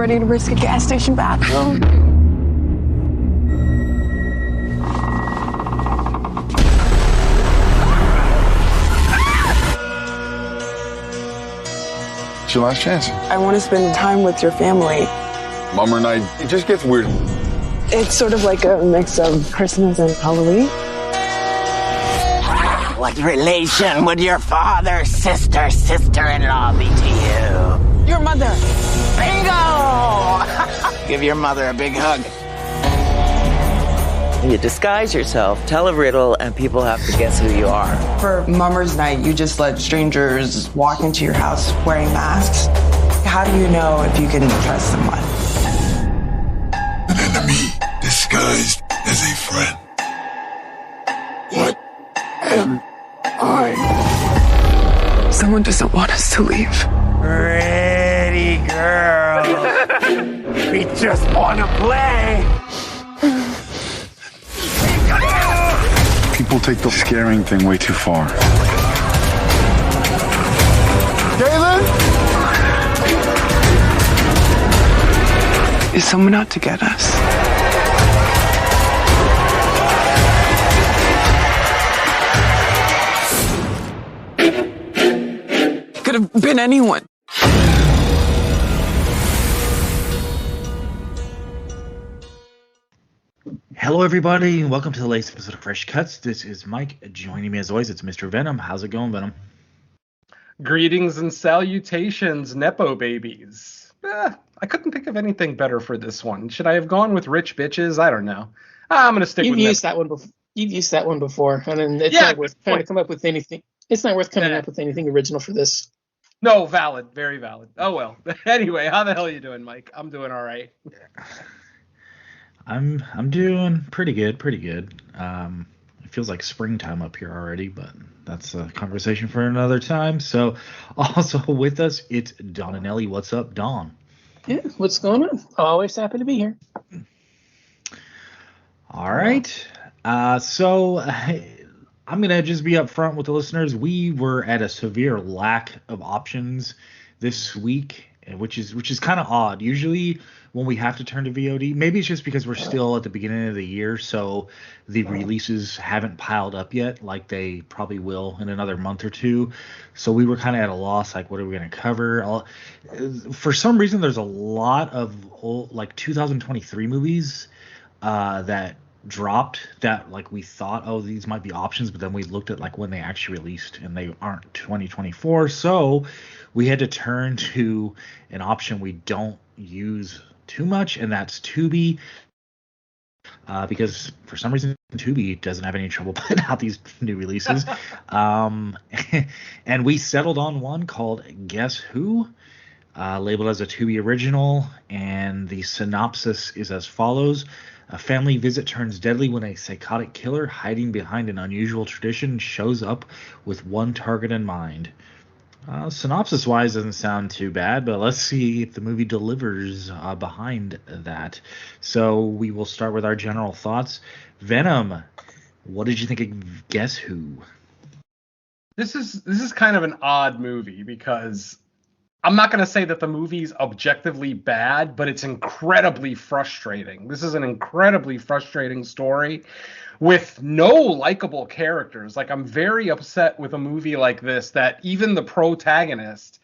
ready to risk a gas station bathroom? It's your last chance. I want to spend time with your family. Mummer night, it just gets weird. It's sort of like a mix of Christmas and Halloween. What relation would your father, sister-in-law be to you? Your mother. Bingo! Give your mother a big hug. You disguise yourself, tell a riddle, and people have to guess who you are. For Mummer's Night, you just let strangers walk into your house wearing masks. How do you know if you can trust someone? An enemy disguised as a friend. What am I? Someone doesn't want us to leave. Pretty girl. We just want to play. People take the scaring thing way too far. Galen? Is someone out to get us? Could have been anyone. Hello, everybody, and welcome to the latest episode of Fresh Cuts. This is Mike. Joining me, as always, it's Mr. Venom. How's it going, Venom? Greetings and salutations, Nepo babies. I couldn't think of anything better for this one. Should I have gone with rich bitches? I don't know. I'm going to stick with that one before. You've used that one before, and then it's not worth trying to come up with anything. It's not worth coming up with anything original for this. No, valid. Very valid. Oh, well. Anyway, how the hell are you doing, Mike? I'm doing all right. I'm doing pretty good. It feels like springtime up here already, but that's a conversation for another time. So, also with us, it's Don and Ellie. What's up, Don? Yeah, what's going on? Always happy to be here. All right. So I'm gonna just be upfront with the listeners. We were at a severe lack of options this week, which is kind of odd. Usually when we have to turn to VOD, maybe it's just because we're still at the beginning of the year, so the releases haven't piled up yet like they probably will in another month or two. So we were kind of at a loss, like, what are we going to cover? For some reason, there's a lot of old, like 2023 movies that dropped that, like, we thought, oh, these might be options, but then we looked at like when they actually released and they aren't 2024. So we had to turn to an option we don't use too much, and that's Tubi, because for some reason Tubi doesn't have any trouble putting out these new releases. And we settled on one called Guess Who, labeled as a Tubi original, and the synopsis is as follows. A family visit turns deadly when a psychotic killer hiding behind an unusual tradition shows up with one target in mind. Synopsis-wise doesn't sound too bad, but let's see if the movie delivers behind that. So we will start with our general thoughts. Venom, what did you think of Guess Who? This is kind of an odd movie because I'm not going to say that the movie's objectively bad, but it's incredibly frustrating. This is an incredibly frustrating story with no likable characters. Like, I'm very upset with a movie like this that even the protagonist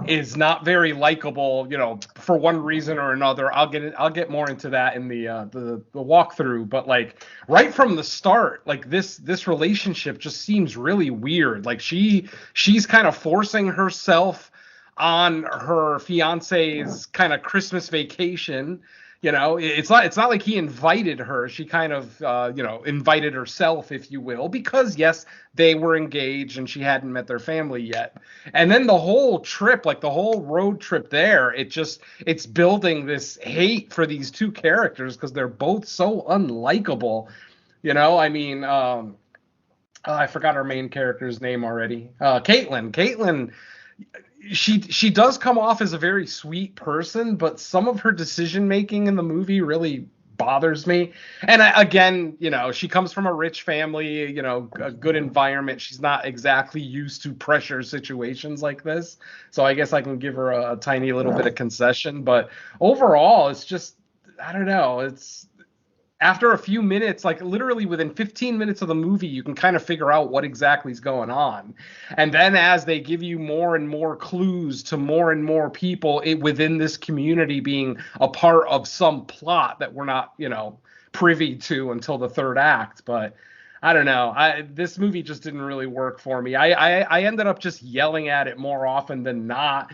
is not very likable, you know, for one reason or another. I'll get more into that in the walkthrough, but like right from the start, like this relationship just seems really weird. Like she's kind of forcing herself on her fiance's kind of Christmas vacation. You know, it's not like he invited her. She kind of, invited herself, if you will, because, yes, they were engaged and she hadn't met their family yet. And then the whole trip, like the whole road trip there, it's building this hate for these two characters because they're both so unlikable. You know, I mean, I forgot our main character's name already. Caitlin. She does come off as a very sweet person, but some of her decision making in the movie really bothers me. And again, you know, she comes from a rich family, you know, a good environment. She's not exactly used to pressure situations like this. So I guess I can give her a tiny little bit of concession. But overall, it's just, I don't know. It's after a few minutes, like literally within 15 minutes of the movie, you can kind of figure out what exactly is going on. And then as they give you more and more clues to more and more people within this community being a part of some plot that we're not, you know, privy to until the third act. But I don't know. This movie just didn't really work for me. I ended up just yelling at it more often than not.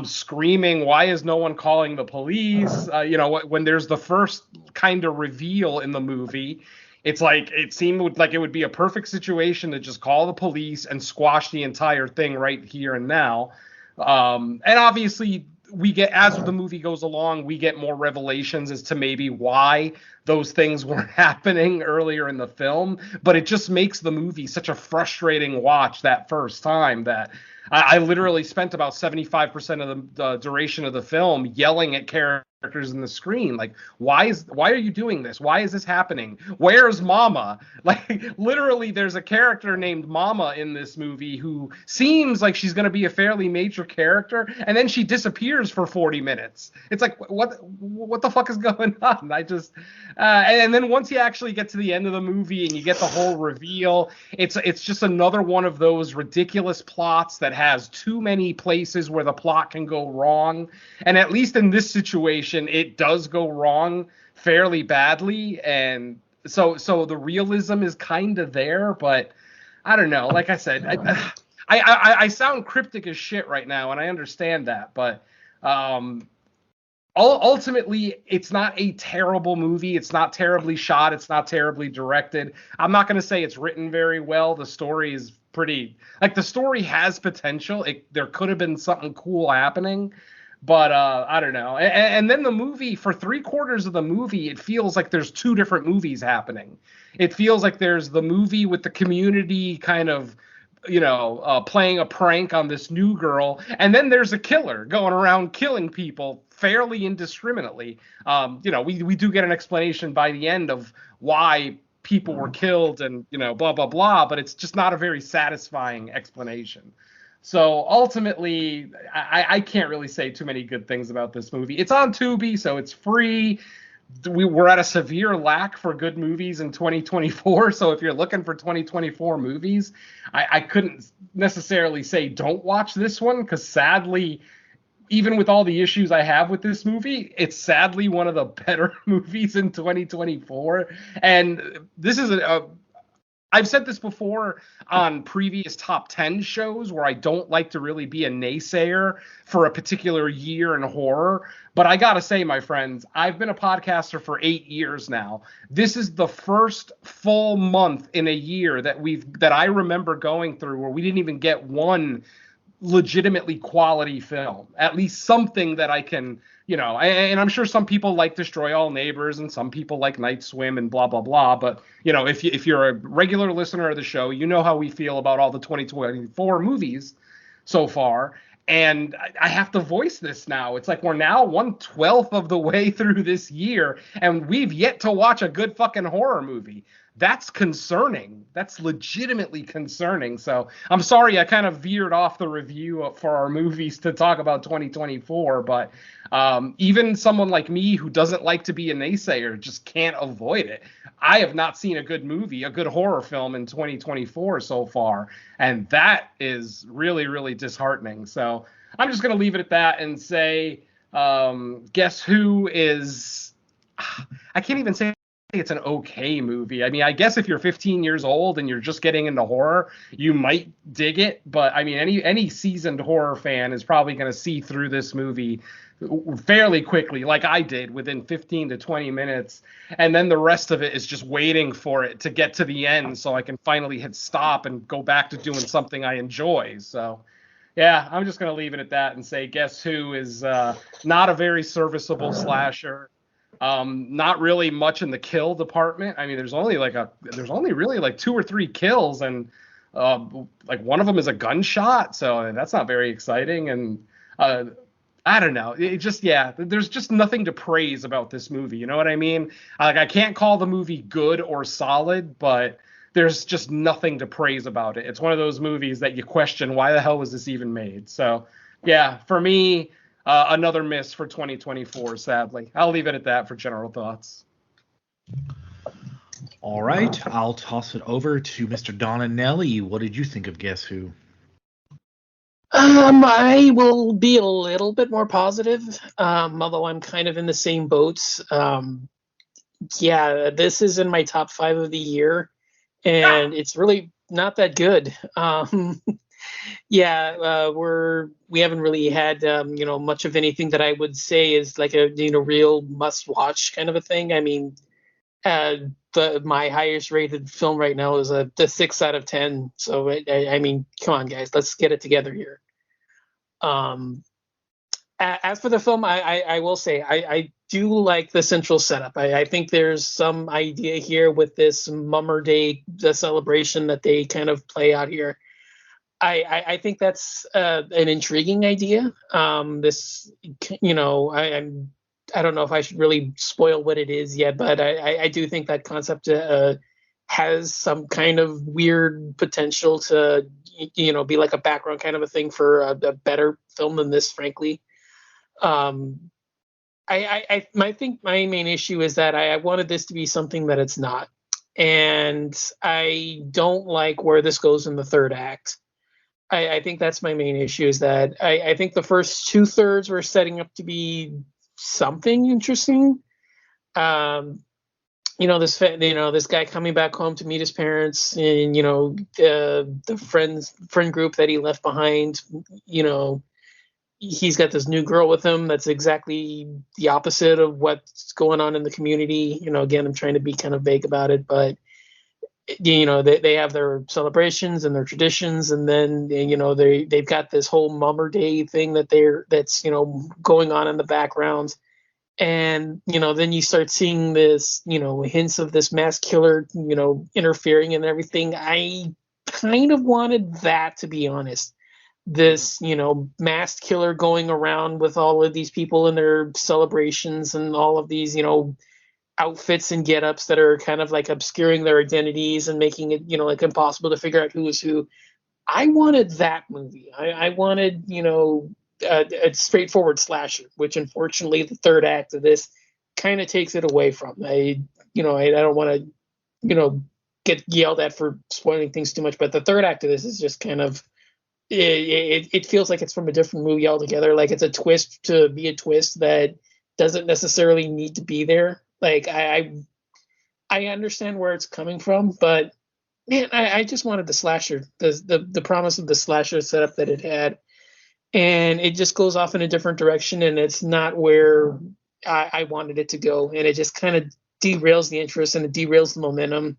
Screaming, why is no one calling the police? You know, when there's the first kind of reveal in the movie, it's like it seemed like it would be a perfect situation to just call the police and squash the entire thing right here and now. And obviously, we get, as the movie goes along, we get more revelations as to maybe why those things weren't happening earlier in the film. But it just makes the movie such a frustrating watch that first time that I literally spent about 75% of the duration of the film yelling at characters in the screen. Like, why are you doing this? Why is this happening? Where's Mama? Like, literally, there's a character named Mama in this movie who seems like she's going to be a fairly major character, and then she disappears for 40 minutes. It's like, what the fuck is going on? I just, and then once you actually get to the end of the movie and you get the whole reveal, it's just another one of those ridiculous plots that has too many places where the plot can go wrong. And at least in this situation, it does go wrong fairly badly. And so the realism is kind of there, but I don't know. Like I said, I sound cryptic as shit right now, and I understand that, but ultimately, it's not a terrible movie. It's not terribly shot. It's not terribly directed. I'm not going to say it's written very well. The story is pretty, like, the story has potential. There could have been something cool happening, but I don't know. And then the movie, for 3/4 of the movie, it feels like there's two different movies happening. It feels like there's the movie with the community kind of, you know, playing a prank on this new girl, and then there's a killer going around killing people fairly indiscriminately. You know, we do get an explanation by the end of why people were killed and, you know, blah, blah, blah, but it's just not a very satisfying explanation. So ultimately, I can't really say too many good things about this movie. It's on Tubi, so it's free. We're at a severe lack for good movies in 2024. So if you're looking for 2024 movies, I couldn't necessarily say don't watch this one, because sadly, even with all the issues I have with this movie, it's sadly one of the better movies in 2024. And this is I've said this before on previous top 10 shows where I don't like to really be a naysayer for a particular year in horror. But I got to say, my friends, I've been a podcaster for 8 years now. This is the first full month in a year that I remember going through where we didn't even get one legitimately quality film, at least something that I can, you know, and I'm sure some people like Destroy All Neighbors and some people like Night Swim and blah, blah, blah. But, you know, if you're a regular listener of the show, you know how we feel about all the 2024 movies so far. And I have to voice this now. It's like we're now 1/12 of the way through this year, and we've yet to watch a good fucking horror movie. That's concerning. That's legitimately concerning. So I'm sorry I kind of veered off the review for our movies to talk about 2024, but even someone like me who doesn't like to be a naysayer just can't avoid it. I have not seen a good movie, a good horror film in 2024 so far, and that is really, really disheartening. So I'm just going to leave it at that and say, Guess Who is, I can't even say it's an okay movie. I mean, I guess if you're 15 years old and you're just getting into horror, you might dig it. But I mean, any seasoned horror fan is probably going to see through this movie fairly quickly, like I did, within 15 to 20 minutes. And then the rest of it is just waiting for it to get to the end so I can finally hit stop and go back to doing something I enjoy. So yeah, I'm just going to leave it at that and say Guess Who is not a very serviceable slasher. Not really much in the kill department. I mean, there's only really like 2 or 3 kills, and like one of them is a gunshot, so that's not very exciting. And I don't know. It just, yeah, there's just nothing to praise about this movie. You know what I mean? Like, I can't call the movie good or solid, but there's just nothing to praise about it. It's one of those movies that you question, why the hell was this even made? So, yeah, for me, another miss for 2024, sadly. I'll leave it at that for general thoughts. All right, I'll toss it over to Mr. Don and Nelly. What did you think of Guess Who? I will be a little bit more positive, although I'm kind of in the same boats. Yeah, this is in my top 5 of the year, and it's really not that good. Yeah, we haven't really had much of anything that I would say is like a real must-watch kind of a thing. I mean, my highest rated film right now is the 6 out of 10. So I mean, come on, guys, let's get it together here. As for the film, I will say I do like the central setup. I think there's some idea here with this Mummer Day, the celebration that they kind of play out here. I think that's an intriguing idea. This, I don't know if I should really spoil what it is yet, but I do think that concept has some kind of weird potential to be like a background kind of a thing for a better film than this, frankly. I think my main issue is that I wanted this to be something that it's not, and I don't like where this goes in the third act. I think that's my main issue, is that I think the first 2/3 were setting up to be something interesting. This guy coming back home to meet his parents, and the friend group that he left behind. He's got this new girl with him that's exactly the opposite of what's going on in the community. Again, I'm trying to be kind of vague about it, but they have their celebrations and their traditions, and then they've got this whole Mummer Day thing that's going on in the background. And then you start seeing this hints of this mass killer interfering and everything. I kind of wanted that, to be honest. This masked killer going around with all of these people in their celebrations and all of these outfits and get-ups that are kind of like obscuring their identities and making it like impossible to figure out who is who. I wanted that movie. I wanted a straightforward slasher, which unfortunately the third act of this kind of takes it away from. I don't want to get yelled at for spoiling things too much, but the third act of this is just kind of it feels like it's from a different movie altogether. Like it's a twist to be a twist that doesn't necessarily need to be there. Like I understand where it's coming from, but man, I just wanted the slasher, the promise of the slasher setup that it had, and it just goes off in a different direction, and it's not where I wanted it to go, and it just kind of derails the interest and it derails the momentum.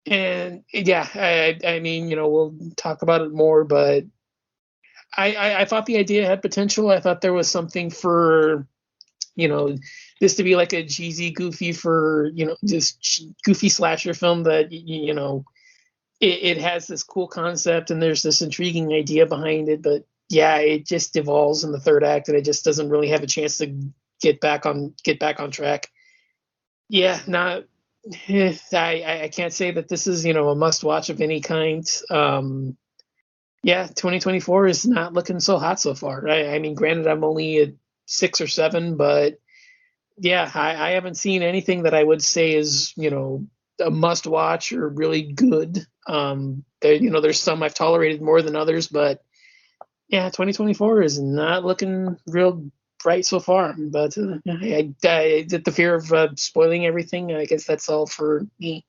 And yeah, I mean, we'll talk about it more, but I thought the idea had potential. I thought there was something for this to be like a cheesy, goofy this goofy slasher film that it has this cool concept and there's this intriguing idea behind it, but yeah, it just devolves in the third act and it just doesn't really have a chance to get back on track. Yeah, I can't say that this is a must watch of any kind. Yeah, 2024 is not looking so hot so far, right? I mean, granted, I'm only at 6 or 7, but yeah, I haven't seen anything that I would say is a must watch or really good. There's some I've tolerated more than others, but yeah, 2024 is not looking real bright so far. But I did the fear of spoiling everything. I guess that's all for me.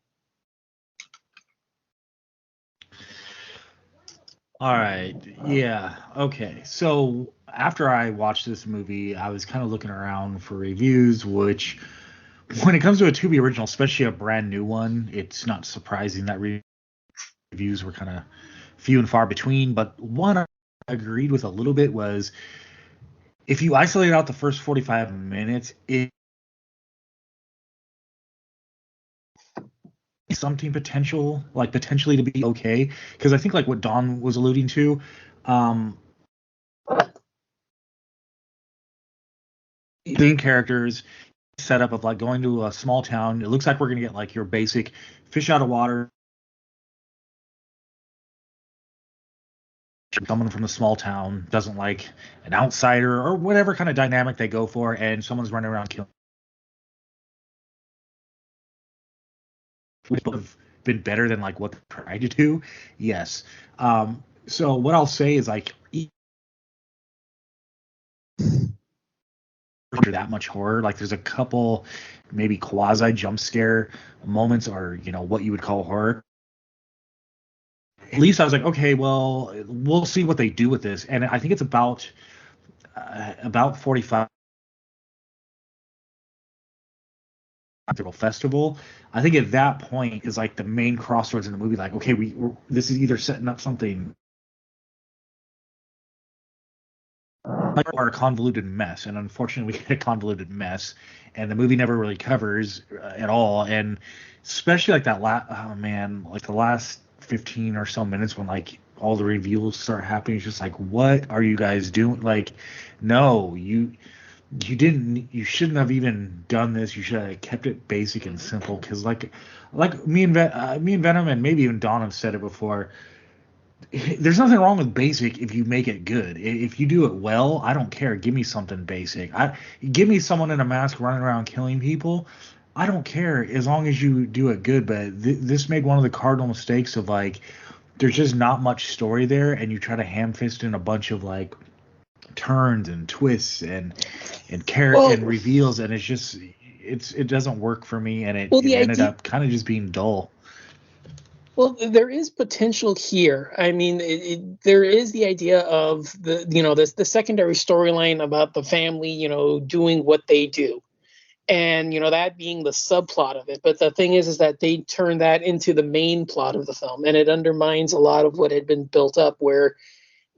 All right. Yeah. Okay. So after I watched this movie, I was kind of looking around for reviews, which when it comes to a Tubi original, especially a brand new one, it's not surprising that reviews were kind of few and far between. But one I agreed with a little bit was, if you isolate out the first 45 minutes, it something potentially to be okay, because I think like what Don was alluding to, main characters setup of like going to a small town. It looks like we're gonna get like your basic fish out of water. Someone from a small town doesn't like an outsider or whatever kind of dynamic they go for, and someone's running around killing. Would have been better than like what they tried to do. Yes. So what I'll say is like that much horror. Like there's a couple maybe quasi jump scare moments, or what you would call horror. At least I was like, okay, well, we'll see what they do with this, and I think it's about 45 festival. I think at that point is like the main crossroads in the movie. Like, okay, this is either setting up something or a convoluted mess, and unfortunately, we get a convoluted mess, and the movie never really covers at all. And especially like that like the last 15 or so minutes when like all the reveals start happening, it's just like, what are you guys doing? Like, no, you shouldn't have even done this. You should have kept it basic and simple, because like me and Venom, and maybe even Dawn have said it before, there's nothing wrong with basic if you make it good. If you do it well, I don't care. Give me something basic. Give me someone in a mask running around killing people. I don't care as long as you do it good. But this made one of the cardinal mistakes of like, there's just not much story there, and you try to ham-fist in a bunch of like turns and twists and reveals, and it doesn't work for me, and it ended up kind of just being dull. Well, there is potential here. I mean, there is the idea of the secondary storyline about the family, doing what they do, and that being the subplot of it. But the thing is that they turn that into the main plot of the film, and it undermines a lot of what had been built up, where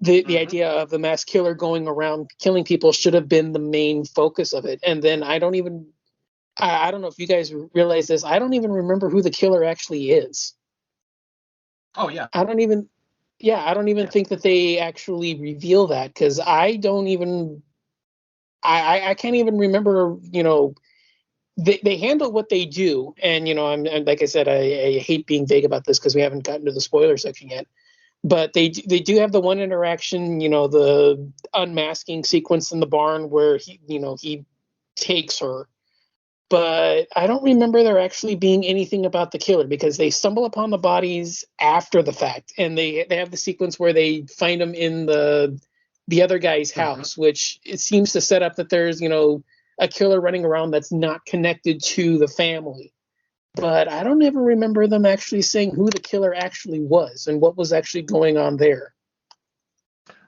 the idea of the mass killer going around killing people should have been the main focus of it. And then I don't know if you guys realize this, I don't even remember who the killer actually is. Oh yeah. I don't even think that they actually reveal that, because I can't even remember. They handle what they do, and I'm like I said, I hate being vague about this because we haven't gotten to the spoiler section yet. But they do have the one interaction, the unmasking sequence in the barn where he takes her. But I don't remember there actually being anything about the killer, because they stumble upon the bodies after the fact, and they have the sequence where they find them in the other guy's house, which it seems to set up that there's a killer running around that's not connected to the family. But I don't ever remember them actually saying who the killer actually was and what was actually going on there.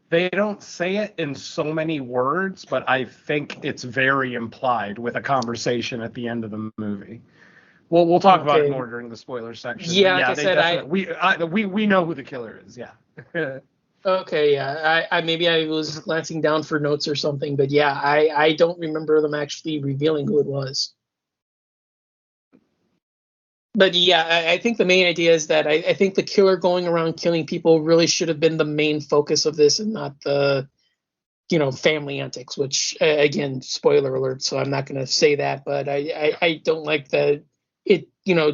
They don't say it in so many words, but I think it's very implied with a conversation at the end of the movie. Well, we'll talk about it more during the spoiler section. Yeah, like I said, we know who the killer is. Yeah. Okay, yeah. I maybe I was glancing down for notes or something, but yeah, I don't remember them actually revealing who it was. But yeah, I think the main idea is that I think the killer going around killing people really should have been the main focus of this, and not the, family antics, which, again, spoiler alert, so I'm not going to say that, but I don't like that it,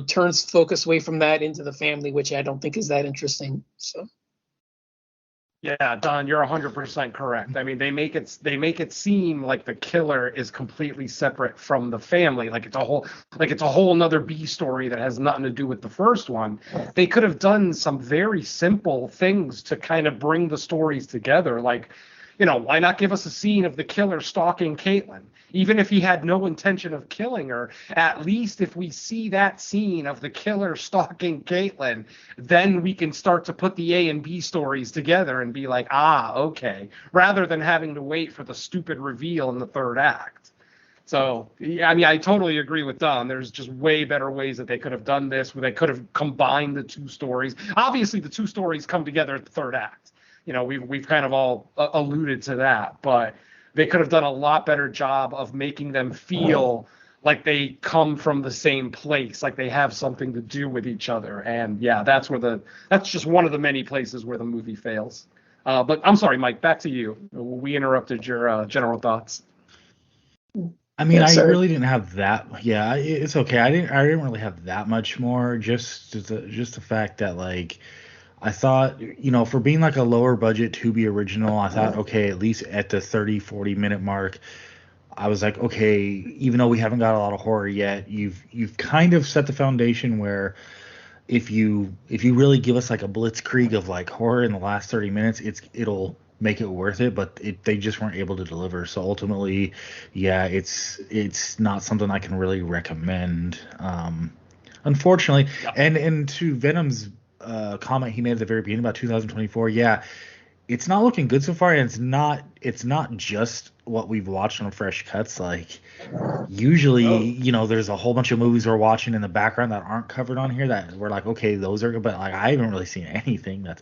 turns focus away from that into the family, which I don't think is that interesting. So. Yeah, Don, you're 100% correct. I mean, they make it seem like the killer is completely separate from the family, like it's a whole another B story that has nothing to do with the first one. They could have done some very simple things to kind of bring the stories together, like, why not give us a scene of the killer stalking Caitlin? Even if he had no intention of killing her, at least if we see that scene of the killer stalking Caitlin, then we can start to put the A and B stories together and be like, okay, rather than having to wait for the stupid reveal in the third act. So, I mean, I totally agree with Don. There's just way better ways that they could have done this, where they could have combined the two stories. Obviously, the two stories come together at the third act. We've kind of all alluded to that, but they could have done a lot better job of making them feel like they come from the same place, like they have something to do with each other. And yeah, that's just one of the many places where the movie fails. But I'm sorry, Mike, back to you. We interrupted your general thoughts. I mean, Yeah, I sorry. really didn't have that. Yeah, it's okay. I didn't really have that much more. Just the fact that like I thought, for being like a lower budget Tubi original, I thought, okay, at least at the 30-40 minute mark, I was like, okay, even though we haven't got a lot of horror yet, you've kind of set the foundation where if you really give us like a blitzkrieg of like horror in the last 30 minutes, it'll make it worth it, but they just weren't able to deliver. So ultimately, yeah, it's not something I can really recommend. Unfortunately, Yeah. and to Venom's comment he made at the very beginning about 2024, yeah, it's not looking good so far, and it's not just what we've watched on Fresh Cuts. Like usually, Oh. there's a whole bunch of movies we're watching in the background that aren't covered on here that we're like, okay, those are good, but like I haven't really seen anything that's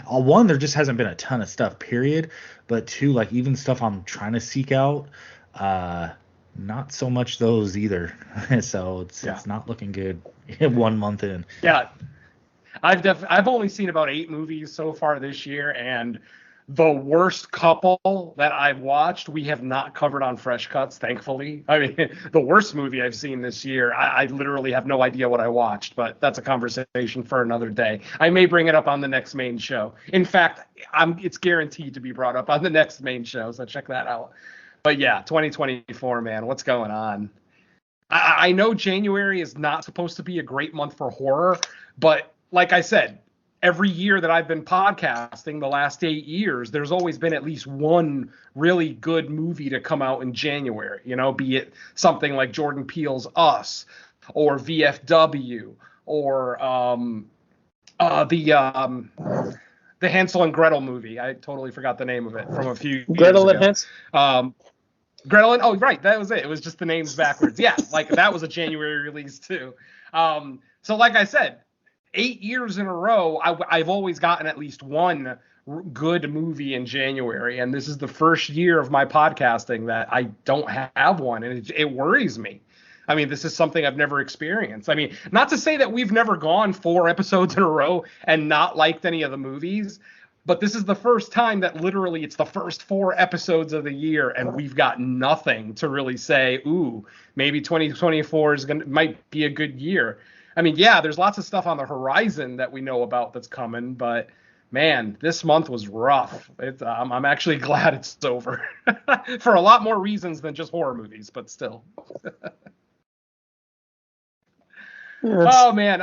one, there just hasn't been a ton of stuff, period. But two, like even stuff I'm trying to seek out, not so much those either. So it's not looking good 1 month in. Yeah, I've only seen about 8 movies so far this year, and the worst couple that I've watched we have not covered on Fresh Cuts, thankfully. I mean, the worst movie I've seen this year, I literally have no idea what I watched, but that's a conversation for another day. I may bring it up on the next main show. In fact, it's guaranteed to be brought up on the next main show, so check that out. But yeah, 2024, man, what's going on? I know January is not supposed to be a great month for horror, but like I said, every year that I've been podcasting the last 8 years, there's always been at least one really good movie to come out in January, be it something like Jordan Peele's Us or VFW or the Hansel and Gretel movie. I totally forgot the name of it from a few Gretel years and ago. Hansel. Gretel and, oh, right, that was it. It was just the names backwards. Yeah, like that was a January release too. So like I said, 8 years in a row, I've always gotten at least one good movie in January, and this is the first year of my podcasting that I don't have one, and it worries me. I mean, this is something I've never experienced. I mean, not to say that we've never gone 4 episodes in a row and not liked any of the movies, but this is the first time that literally it's the first 4 episodes of the year, and we've got nothing to really say, ooh, maybe 2024 might be a good year. I mean, yeah, there's lots of stuff on the horizon that we know about that's coming, but man, this month was rough. I'm actually glad it's over for a lot more reasons than just horror movies, but still. Oh man.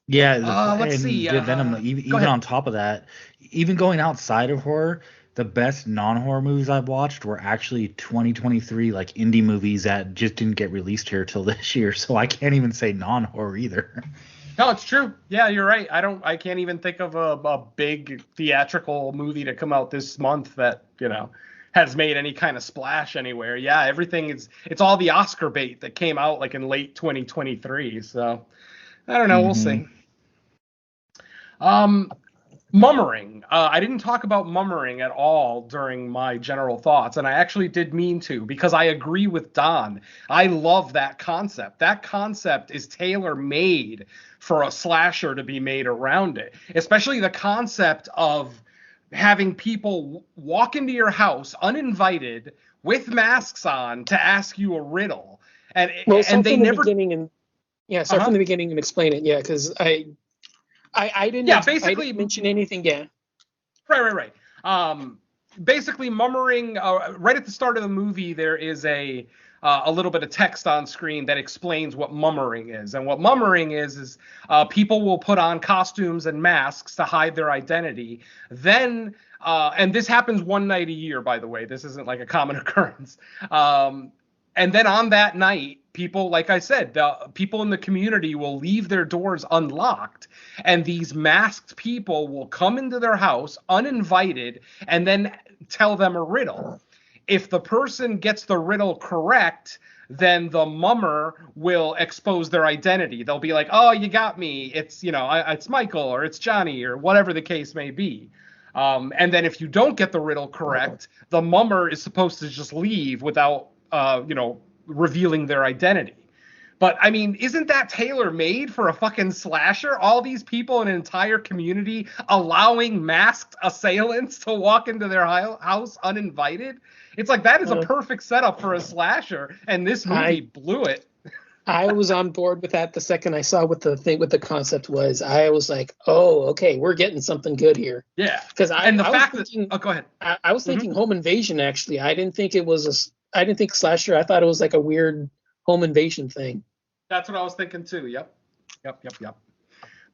Let's see. Venom, even on top of that, even going outside of horror, the best non-horror movies I've watched were actually 2023 like indie movies that just didn't get released here till this year. So I can't even say non-horror either. No, it's true. Yeah, you're right. I can't even think of a big theatrical movie to come out this month that, has made any kind of splash anywhere. Yeah, it's all the Oscar bait that came out like in late 2023. So I don't know. We'll see. Mummering. I didn't talk about mummering at all during my general thoughts, and I actually did mean to, because I agree with Don. I love that concept. That concept is tailor-made for a slasher to be made around it, especially the concept of having people walk into your house uninvited with masks on to ask you a riddle. And they never... From the beginning and explain it, because I didn't. Yeah, basically I didn't mention anything. Yeah. Right. Basically, mummering. Right at the start of the movie, there is a little bit of text on screen that explains what mummering is, and what mummering is people will put on costumes and masks to hide their identity. Then, and this happens one night a year, by the way. This isn't like a common occurrence. And then on that night, people, like I said, people in the community will leave their doors unlocked, and these masked people will come into their house uninvited and then tell them a riddle. If the person gets the riddle correct, then the mummer will expose their identity. They'll be like, "Oh, you got me. It's, it's Michael or it's Johnny or whatever the case may be." And then if you don't get the riddle correct, the mummer is supposed to just leave without revealing their identity. But I mean, isn't that tailor-made for a fucking slasher? All these people in an entire community allowing masked assailants to walk into their house uninvited. It's like that is a perfect setup for a slasher, and this movie blew it. I was on board with that the second I saw what the concept was. I was like, oh, okay, we're getting something good here. Yeah, because go ahead. I was thinking home invasion. Actually, I didn't think slasher. I thought it was like a weird home invasion thing. That's what I was thinking too. Yep.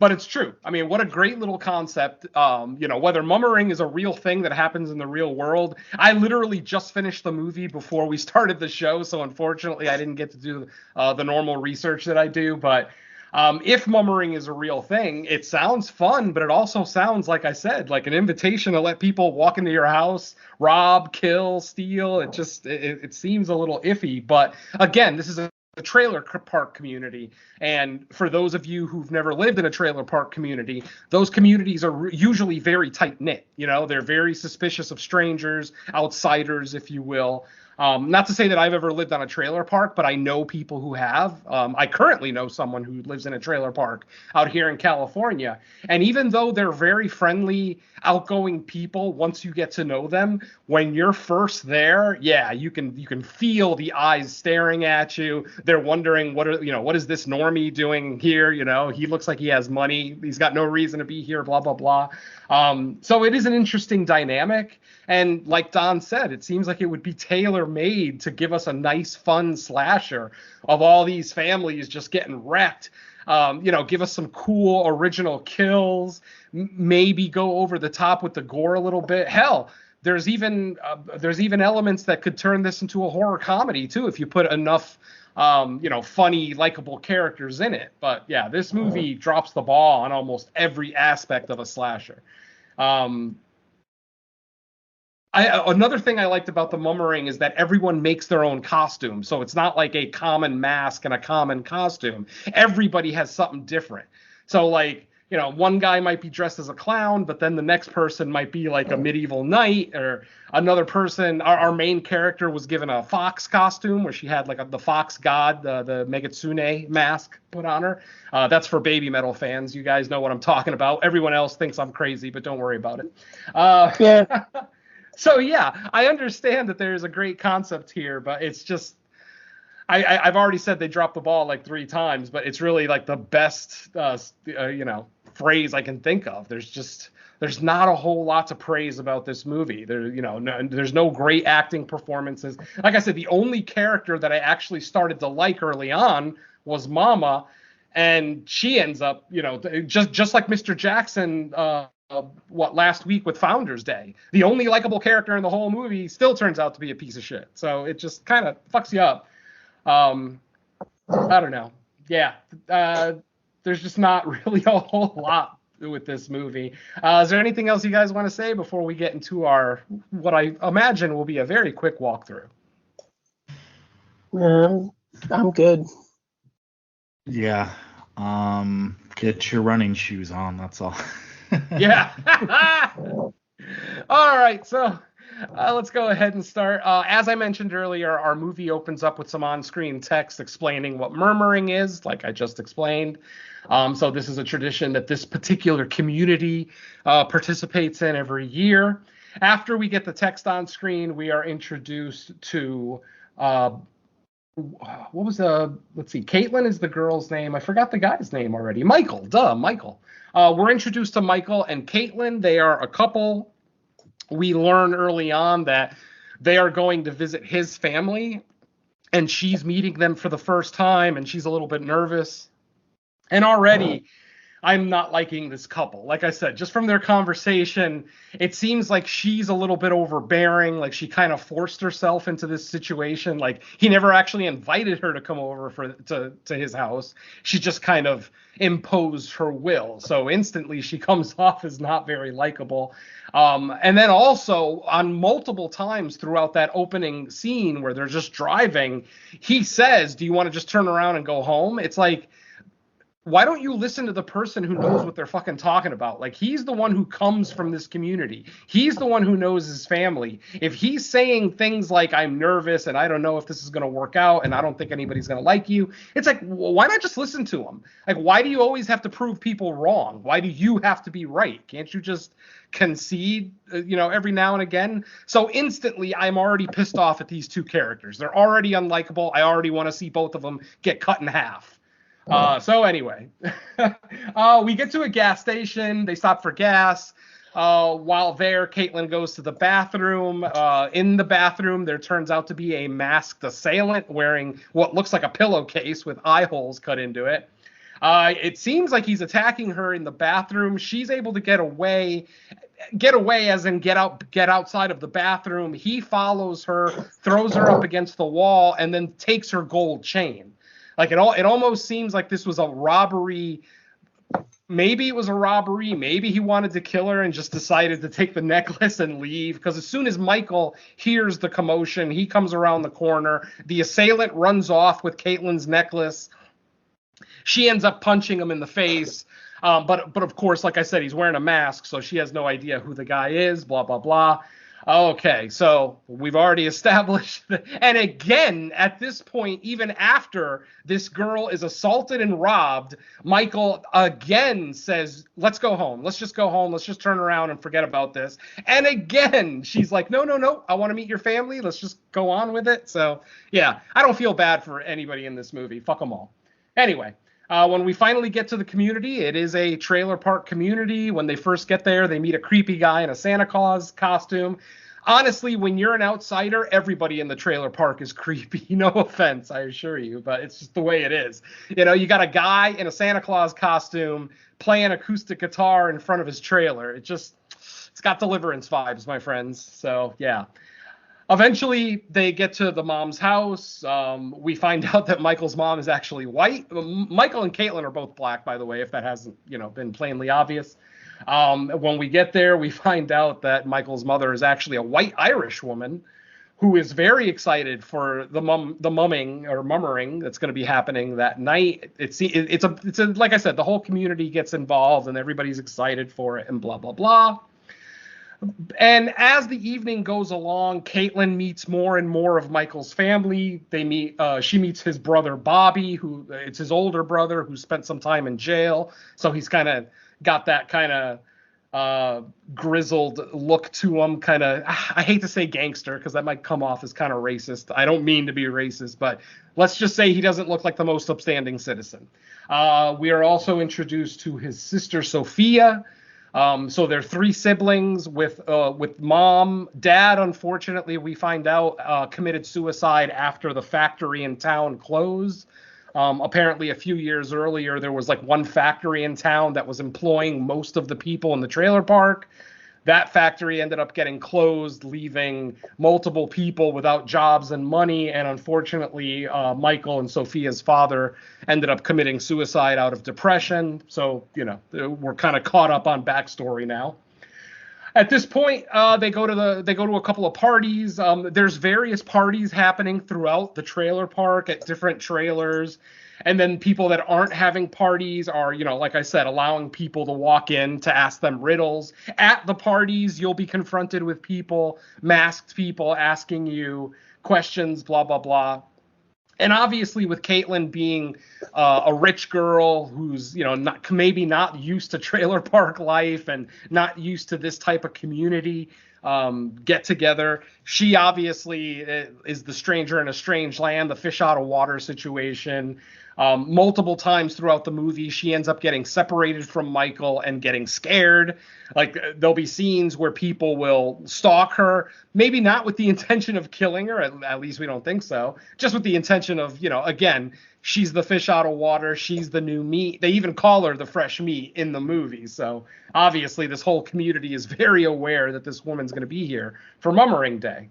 But it's true. I mean, what a great little concept. Whether mummering is a real thing that happens in the real world. I literally just finished the movie before we started the show, so unfortunately I didn't get to do the normal research that I do. But if mummering is a real thing, it sounds fun, but it also sounds, like I said, like an invitation to let people walk into your house, rob, kill, steal. It seems a little iffy. But again, this is a trailer park community, and for those of you who've never lived in a trailer park community, those communities are usually very tight knit. They're very suspicious of strangers, outsiders, if you will. Not to say that I've ever lived on a trailer park, but I know people who have. I currently know someone who lives in a trailer park out here in California. And even though they're very friendly, outgoing people, once you get to know them, when you're first there, yeah, you can feel the eyes staring at you. They're wondering what is this normie doing here? He looks like he has money. He's got no reason to be here, blah, blah, blah. So it is an interesting dynamic. And like Don said, it seems like it would be tailor-made to give us a nice, fun slasher of all these families just getting wrecked. Give us some cool original kills, maybe go over the top with the gore a little bit. Hell, there's even elements that could turn this into a horror comedy too if you put enough funny, likable characters in it. But yeah, this movie drops the ball on almost every aspect of a slasher. Another thing I liked about the mummering is that everyone makes their own costume. So it's not like a common mask and a common costume. Everybody has something different. So one guy might be dressed as a clown, but then the next person might be like a medieval knight, or another person. Our main character was given a fox costume where she had the fox god, the Megitsune mask put on her. That's for baby metal fans. You guys know what I'm talking about. Everyone else thinks I'm crazy, but don't worry about it. Yeah. So yeah, I understand that there's a great concept here, but it's just, I've already said they dropped the ball like 3 times, but it's really like the best, phrase I can think of. There's not a whole lot to praise about this movie. There's no great acting performances. Like I said, the only character that I actually started to like early on was Mama, and she ends up, just like Mr. Jackson, last week with Founders Day. The only likable character in the whole movie still turns out to be a piece of shit. So it just kind of fucks you up. I don't know. Yeah. There's just not really a whole lot with this movie. Is there anything else you guys want to say before we get into what I imagine will be a very quick walkthrough? I'm good. Yeah. Get your running shoes on. That's all. Yeah. All right. So let's go ahead and start. As I mentioned earlier, our movie opens up with some on-screen text explaining what murmuring is, like I just explained. So this is a tradition that this particular community participates in every year. After we get the text on screen, we are introduced to Caitlin is the girl's name. I forgot the guy's name already. Michael. We're introduced to Michael and Caitlin. They are a couple. We learn early on that they are going to visit his family, and she's meeting them for the first time, and she's a little bit nervous. And already, I'm not liking this couple. Like I said, just from their conversation, it seems like she's a little bit overbearing. Like she kind of forced herself into this situation. Like he never actually invited her to come over to his house. She just kind of imposed her will. So instantly she comes off as not very likable. And then also on multiple times throughout that opening scene where they're just driving, he says, "Do you want to just turn around and go home?" It's like, why don't you listen to the person who knows what they're fucking talking about? Like, he's the one who comes from this community. He's the one who knows his family. If he's saying things like, I'm nervous and I don't know if this is going to work out and I don't think anybody's going to like you, it's like, well, why not just listen to him? Like, why do you always have to prove people wrong? Why do you have to be right? Can't you just concede, every now and again? So instantly, I'm already pissed off at these two characters. They're already unlikable. I already want to see both of them get cut in half. So anyway, we get to a gas station. They stop for gas. While there, Caitlin goes to the bathroom. In the bathroom, there turns out to be a masked assailant wearing what looks like a pillowcase with eye holes cut into it. It seems like he's attacking her in the bathroom. She's able to get away as in get outside of the bathroom. He follows her, throws her up against the wall, and then takes her gold chain. Like, it almost seems like this was a robbery. Maybe it was a robbery. Maybe he wanted to kill her and just decided to take the necklace and leave. Because as soon as Michael hears the commotion, he comes around the corner. The assailant runs off with Caitlin's necklace. She ends up punching him in the face. But of course, like I said, he's wearing a mask, so she has no idea who the guy is, blah, blah, blah. Okay, so we've already established that. And again, at this point, even after this girl is assaulted and robbed, Michael again says, let's go home. Let's just go home. Let's just turn around and forget about this. And again, she's like, no, I want to meet your family. Let's just go on with it. So, yeah, I don't feel bad for anybody in this movie. Fuck them all. Anyway. When we finally get to the community, it is a trailer park community. When they first get there, they meet a creepy guy in a Santa Claus costume. Honestly, when you're an outsider, everybody in the trailer park is creepy. No offense, I assure you, but it's just the way it is. You got a guy in a Santa Claus costume playing acoustic guitar in front of his trailer. It's got Deliverance vibes, my friends. So, yeah. Eventually, they get to the mom's house. We find out that Michael's mom is actually white. Michael and Caitlin are both black, by the way, if that hasn't, been plainly obvious. When we get there, we find out that Michael's mother is actually a white Irish woman who is very excited for the mumming or mummering that's going to be happening that night. It's like I said, the whole community gets involved and everybody's excited for it and blah, blah, blah. And as the evening goes along, Caitlin meets more and more of Michael's family. She meets his brother Bobby, it's his older brother who spent some time in jail. So he's kind of got that kind of grizzled look to him. Kind of, I hate to say gangster because that might come off as kind of racist. I don't mean to be racist, but let's just say he doesn't look like the most upstanding citizen. We are also introduced to his sister Sophia. So they're three siblings with mom. Dad, unfortunately, we find out committed suicide after the factory in town closed. Apparently, a few years earlier, there was like one factory in town that was employing most of the people in the trailer park. That factory ended up getting closed, leaving multiple people without jobs and money. And unfortunately, Michael and Sophia's father ended up committing suicide out of depression. So, we're kind of caught up on backstory now. At this point, they go to a couple of parties. There's various parties happening throughout the trailer park at different trailers. And then people that aren't having parties are, like I said, allowing people to walk in to ask them riddles. At the parties, you'll be confronted with masked people asking you questions, blah, blah, blah. And obviously with Caitlin being a rich girl who's, maybe not used to trailer park life and not used to this type of community get together, she obviously is the stranger in a strange land, the fish out of water situation. Multiple times throughout the movie, she ends up getting separated from Michael and getting scared. Like, there'll be scenes where people will stalk her, maybe not with the intention of killing her, at least we don't think so, just with the intention of, again, she's the fish out of water, she's the new meat. They even call her the fresh meat in the movie. So obviously this whole community is very aware that this woman's going to be here for Mummering Day.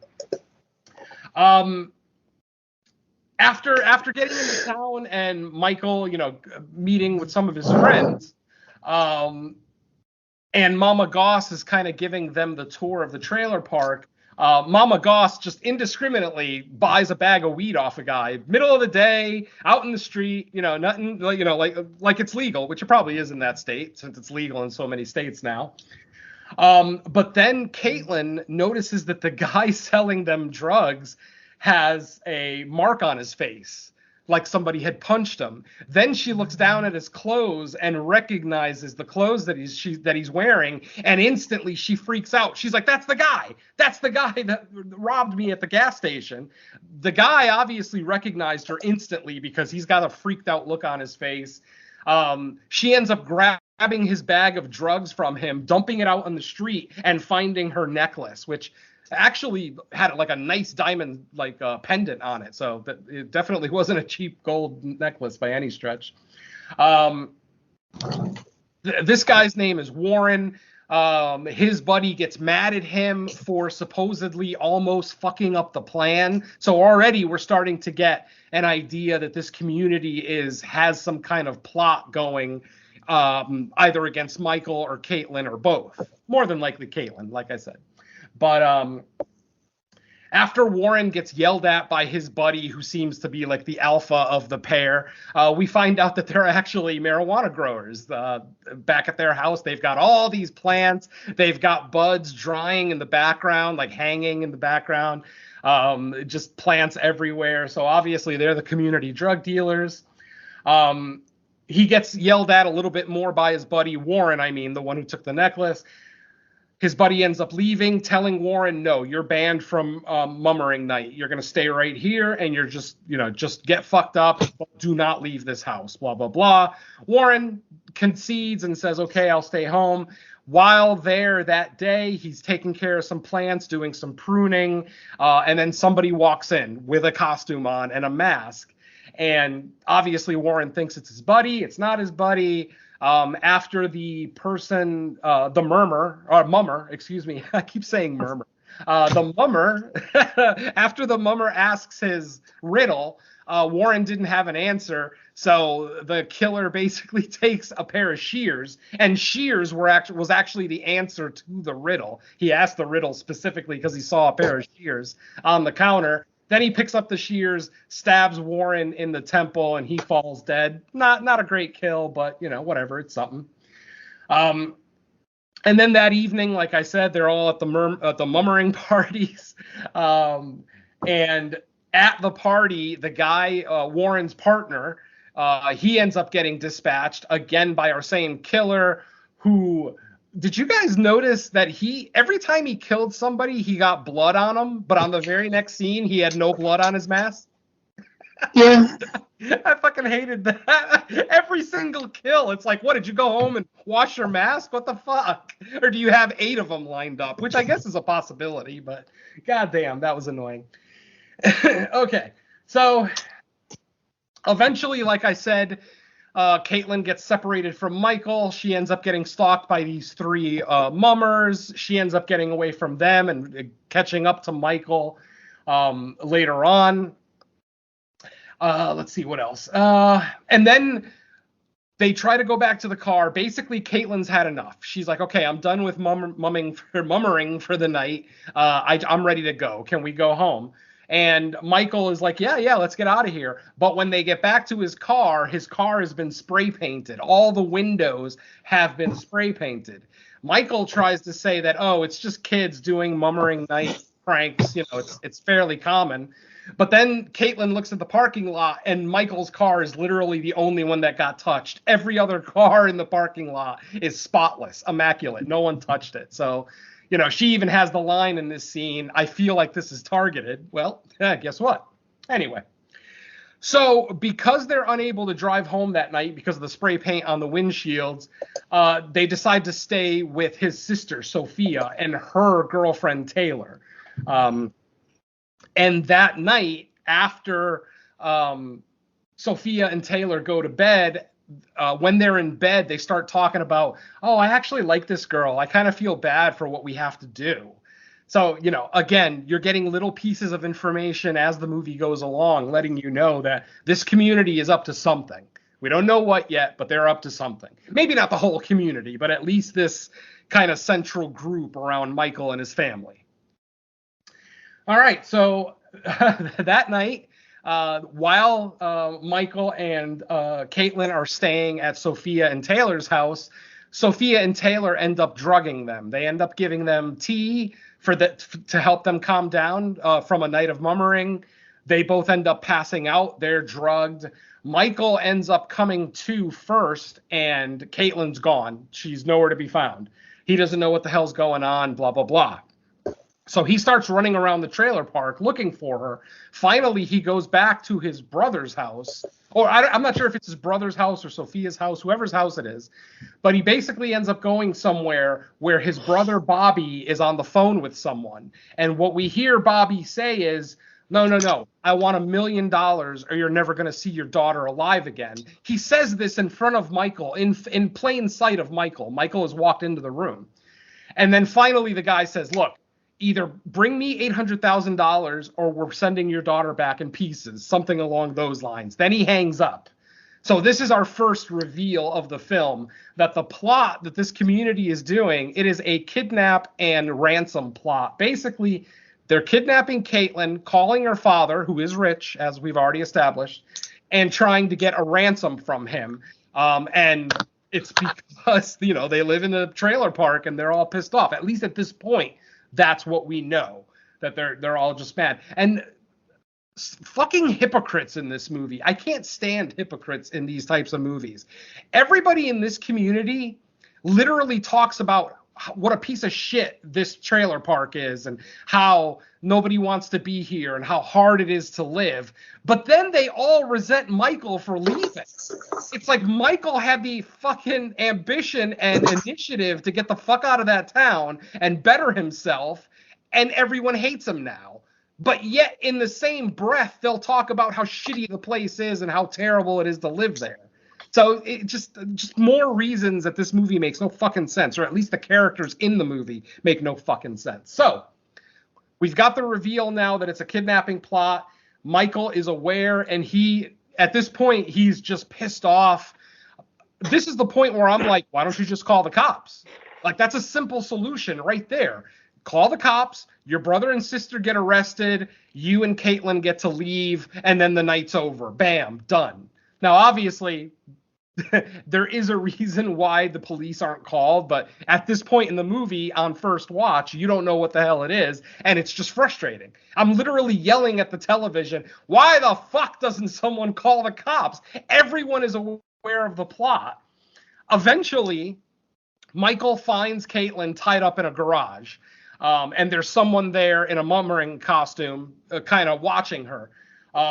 After getting into town and Michael, meeting with some of his friends, and Mama Goss is kind of giving them the tour of the trailer park, Mama Goss just indiscriminately buys a bag of weed off a guy, middle of the day, out in the street, nothing, like it's legal, which it probably is in that state since it's legal in so many states now. But then Caitlin notices that the guy selling them drugs has a mark on his face, like somebody had punched him. Then she looks down at his clothes and recognizes the clothes that he's wearing, and instantly she freaks out. She's like, "That's the guy! That's the guy that robbed me at the gas station." The guy obviously recognized her instantly because he's got a freaked out look on his face. She ends up grabbing his bag of drugs from him, dumping it out on the street, and finding her necklace, which actually had like a nice diamond pendant on it, so that it definitely wasn't a cheap gold necklace by any stretch. This guy's name is Warren. His buddy gets mad at him for supposedly almost fucking up the plan, so already we're starting to get an idea that this community has some kind of plot going, either against Michael or Caitlin or both. More than likely Caitlin, like I said. But after Warren gets yelled at by his buddy, who seems to be like the alpha of the pair, we find out that they're actually marijuana growers. Back at their house, they've got all these plants. They've got buds drying in the background, like hanging in the background, just plants everywhere. So obviously they're the community drug dealers. He gets yelled at a little bit more by his buddy, Warren, the one who took the necklace. His buddy ends up leaving, telling Warren, "No, you're banned from mummering night. You're going to stay right here, and you're just get fucked up. Do not leave this house, blah, blah, blah." Warren concedes and says, "Okay, I'll stay home." While there that day, he's taking care of some plants, doing some pruning, and then somebody walks in with a costume on and a mask. And obviously Warren thinks it's his buddy. It's not his buddy. After the person, the mummer, excuse me, I keep saying murmur. The mummer, after the mummer asks his riddle, Warren didn't have an answer, so the killer basically takes a pair of shears, and shears was actually the answer to the riddle. He asked the riddle specifically because he saw a pair of shears on the counter. Then he picks up the shears, stabs Warren in the temple, and he falls dead. Not a great kill, but, whatever. It's something. And then that evening, like I said, they're all at the mummering parties. And at the party, the guy, Warren's partner, he ends up getting dispatched, again, by our same killer, who... Did you guys notice that every time he killed somebody, he got blood on him, but on the very next scene, he had no blood on his mask? Yeah. I fucking hated that. Every single kill, it's like, what, did you go home and wash your mask? What the fuck? Or do you have 8 of them lined up? Which I guess is a possibility, but goddamn, that was annoying. Okay, so eventually, like I said, Caitlin gets separated from Michael. She ends up getting stalked by these 3 mummers. She ends up getting away from them and catching up to Michael later on. Let's see what else. And then they try to go back to the car. Basically, Caitlin's had enough. She's like, "Okay, I'm done with mummering for the night. I'm ready to go. Can we go home?" And Michael is like, yeah, let's get out of here. But when they get back to his car has been spray painted. All the windows have been spray painted. Michael tries to say that, it's just kids doing mummering night pranks. It's fairly common. But then Caitlin looks at the parking lot, and Michael's car is literally the only one that got touched. Every other car in the parking lot is spotless, immaculate. No one touched it. So... she even has the line in this scene, "I feel like this is targeted." Well, guess what? Anyway. So because they're unable to drive home that night because of the spray paint on the windshields, they decide to stay with his sister, Sophia, and her girlfriend, Taylor. And that night, after Sophia and Taylor go to bed, when they're in bed, they start talking about, I actually like this girl. I kind of feel bad for what we have to do. So, again, you're getting little pieces of information as the movie goes along, letting you know that this community is up to something. We don't know what yet, but they're up to something. Maybe not the whole community, but at least this kind of central group around Michael and his family. All right, so that night, while Michael and Caitlin are staying at Sophia and Taylor's house, Sophia and Taylor end up drugging them. They end up giving them tea to help them calm down from a night of mummering. They both end up passing out. They're drugged. Michael ends up coming to first, and Caitlin's gone. She's nowhere to be found. He doesn't know what the hell's going on, blah, blah, blah. So he starts running around the trailer park looking for her. Finally, he goes back to his brother's house. Or I'm not sure if it's his brother's house or Sophia's house, whoever's house it is. But he basically ends up going somewhere where his brother Bobby is on the phone with someone. And what we hear Bobby say is, no, I want $1 million or you're never going to see your daughter alive again. He says this in front of Michael, in plain sight of Michael. Michael has walked into the room. And then finally the guy says, look, either bring me $800,000 or we're sending your daughter back in pieces, something along those lines. Then he hangs up. So this is our first reveal of the film, that the plot that this community is doing, it is a kidnap and ransom plot. Basically, they're kidnapping Caitlin, calling her father, who is rich, as we've already established, and trying to get a ransom from him. And it's because, they live in a trailer park and they're all pissed off. At least at this point, that's what we know, that they're all just mad. And fucking hypocrites in this movie. I can't stand hypocrites in these types of movies. Everybody in this community literally talks about what a piece of shit this trailer park is and how nobody wants to be here and how hard it is to live. But then they all resent Michael for leaving. It's like Michael had the fucking ambition and initiative to get the fuck out of that town and better himself, and everyone hates him now. But yet in the same breath, they'll talk about how shitty the place is and how terrible it is to live there. So it just more reasons that this movie makes no fucking sense, or at least the characters in the movie make no fucking sense. So we've got the reveal now that it's a kidnapping plot. Michael is aware, and at this point, he's just pissed off. This is the point where I'm like, why don't you just call the cops? Like, that's a simple solution right there. Call the cops, your brother and sister get arrested, you and Caitlin get to leave, and then the night's over. Bam, done. Now, obviously, there is a reason why the police aren't called, but at this point in the movie, on first watch, you don't know what the hell it is, and it's just frustrating. I'm literally yelling at the television, why the fuck doesn't someone call the cops? Everyone is aware of the plot. Eventually, Michael finds Caitlin tied up in a garage, and there's someone there in a mummering costume kind of watching her.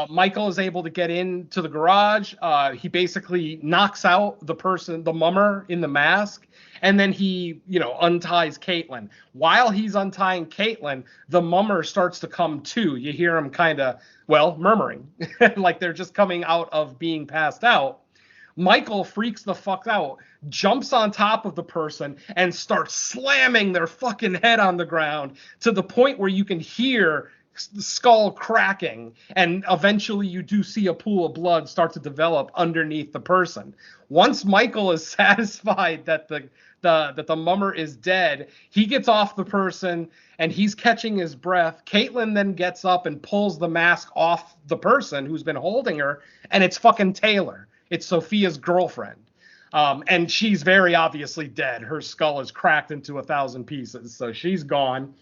Michael is able to get into the garage. He basically knocks out the mummer in the mask, and then he, unties Caitlin. While he's untying Caitlin, the mummer starts to come to. You hear him kind of, murmuring, like they're just coming out of being passed out. Michael freaks the fuck out, jumps on top of the person, and starts slamming their fucking head on the ground to the point where you can hear the skull cracking, and eventually you do see a pool of blood start to develop underneath the person. Once Michael is satisfied that the mummer is dead, he gets off the person and he's catching his breath. Caitlin then gets up and pulls the mask off the person who's been holding her, and it's fucking Taylor. It's Sophia's girlfriend. And she's very obviously dead. Her skull is cracked into 1,000 pieces, so she's gone.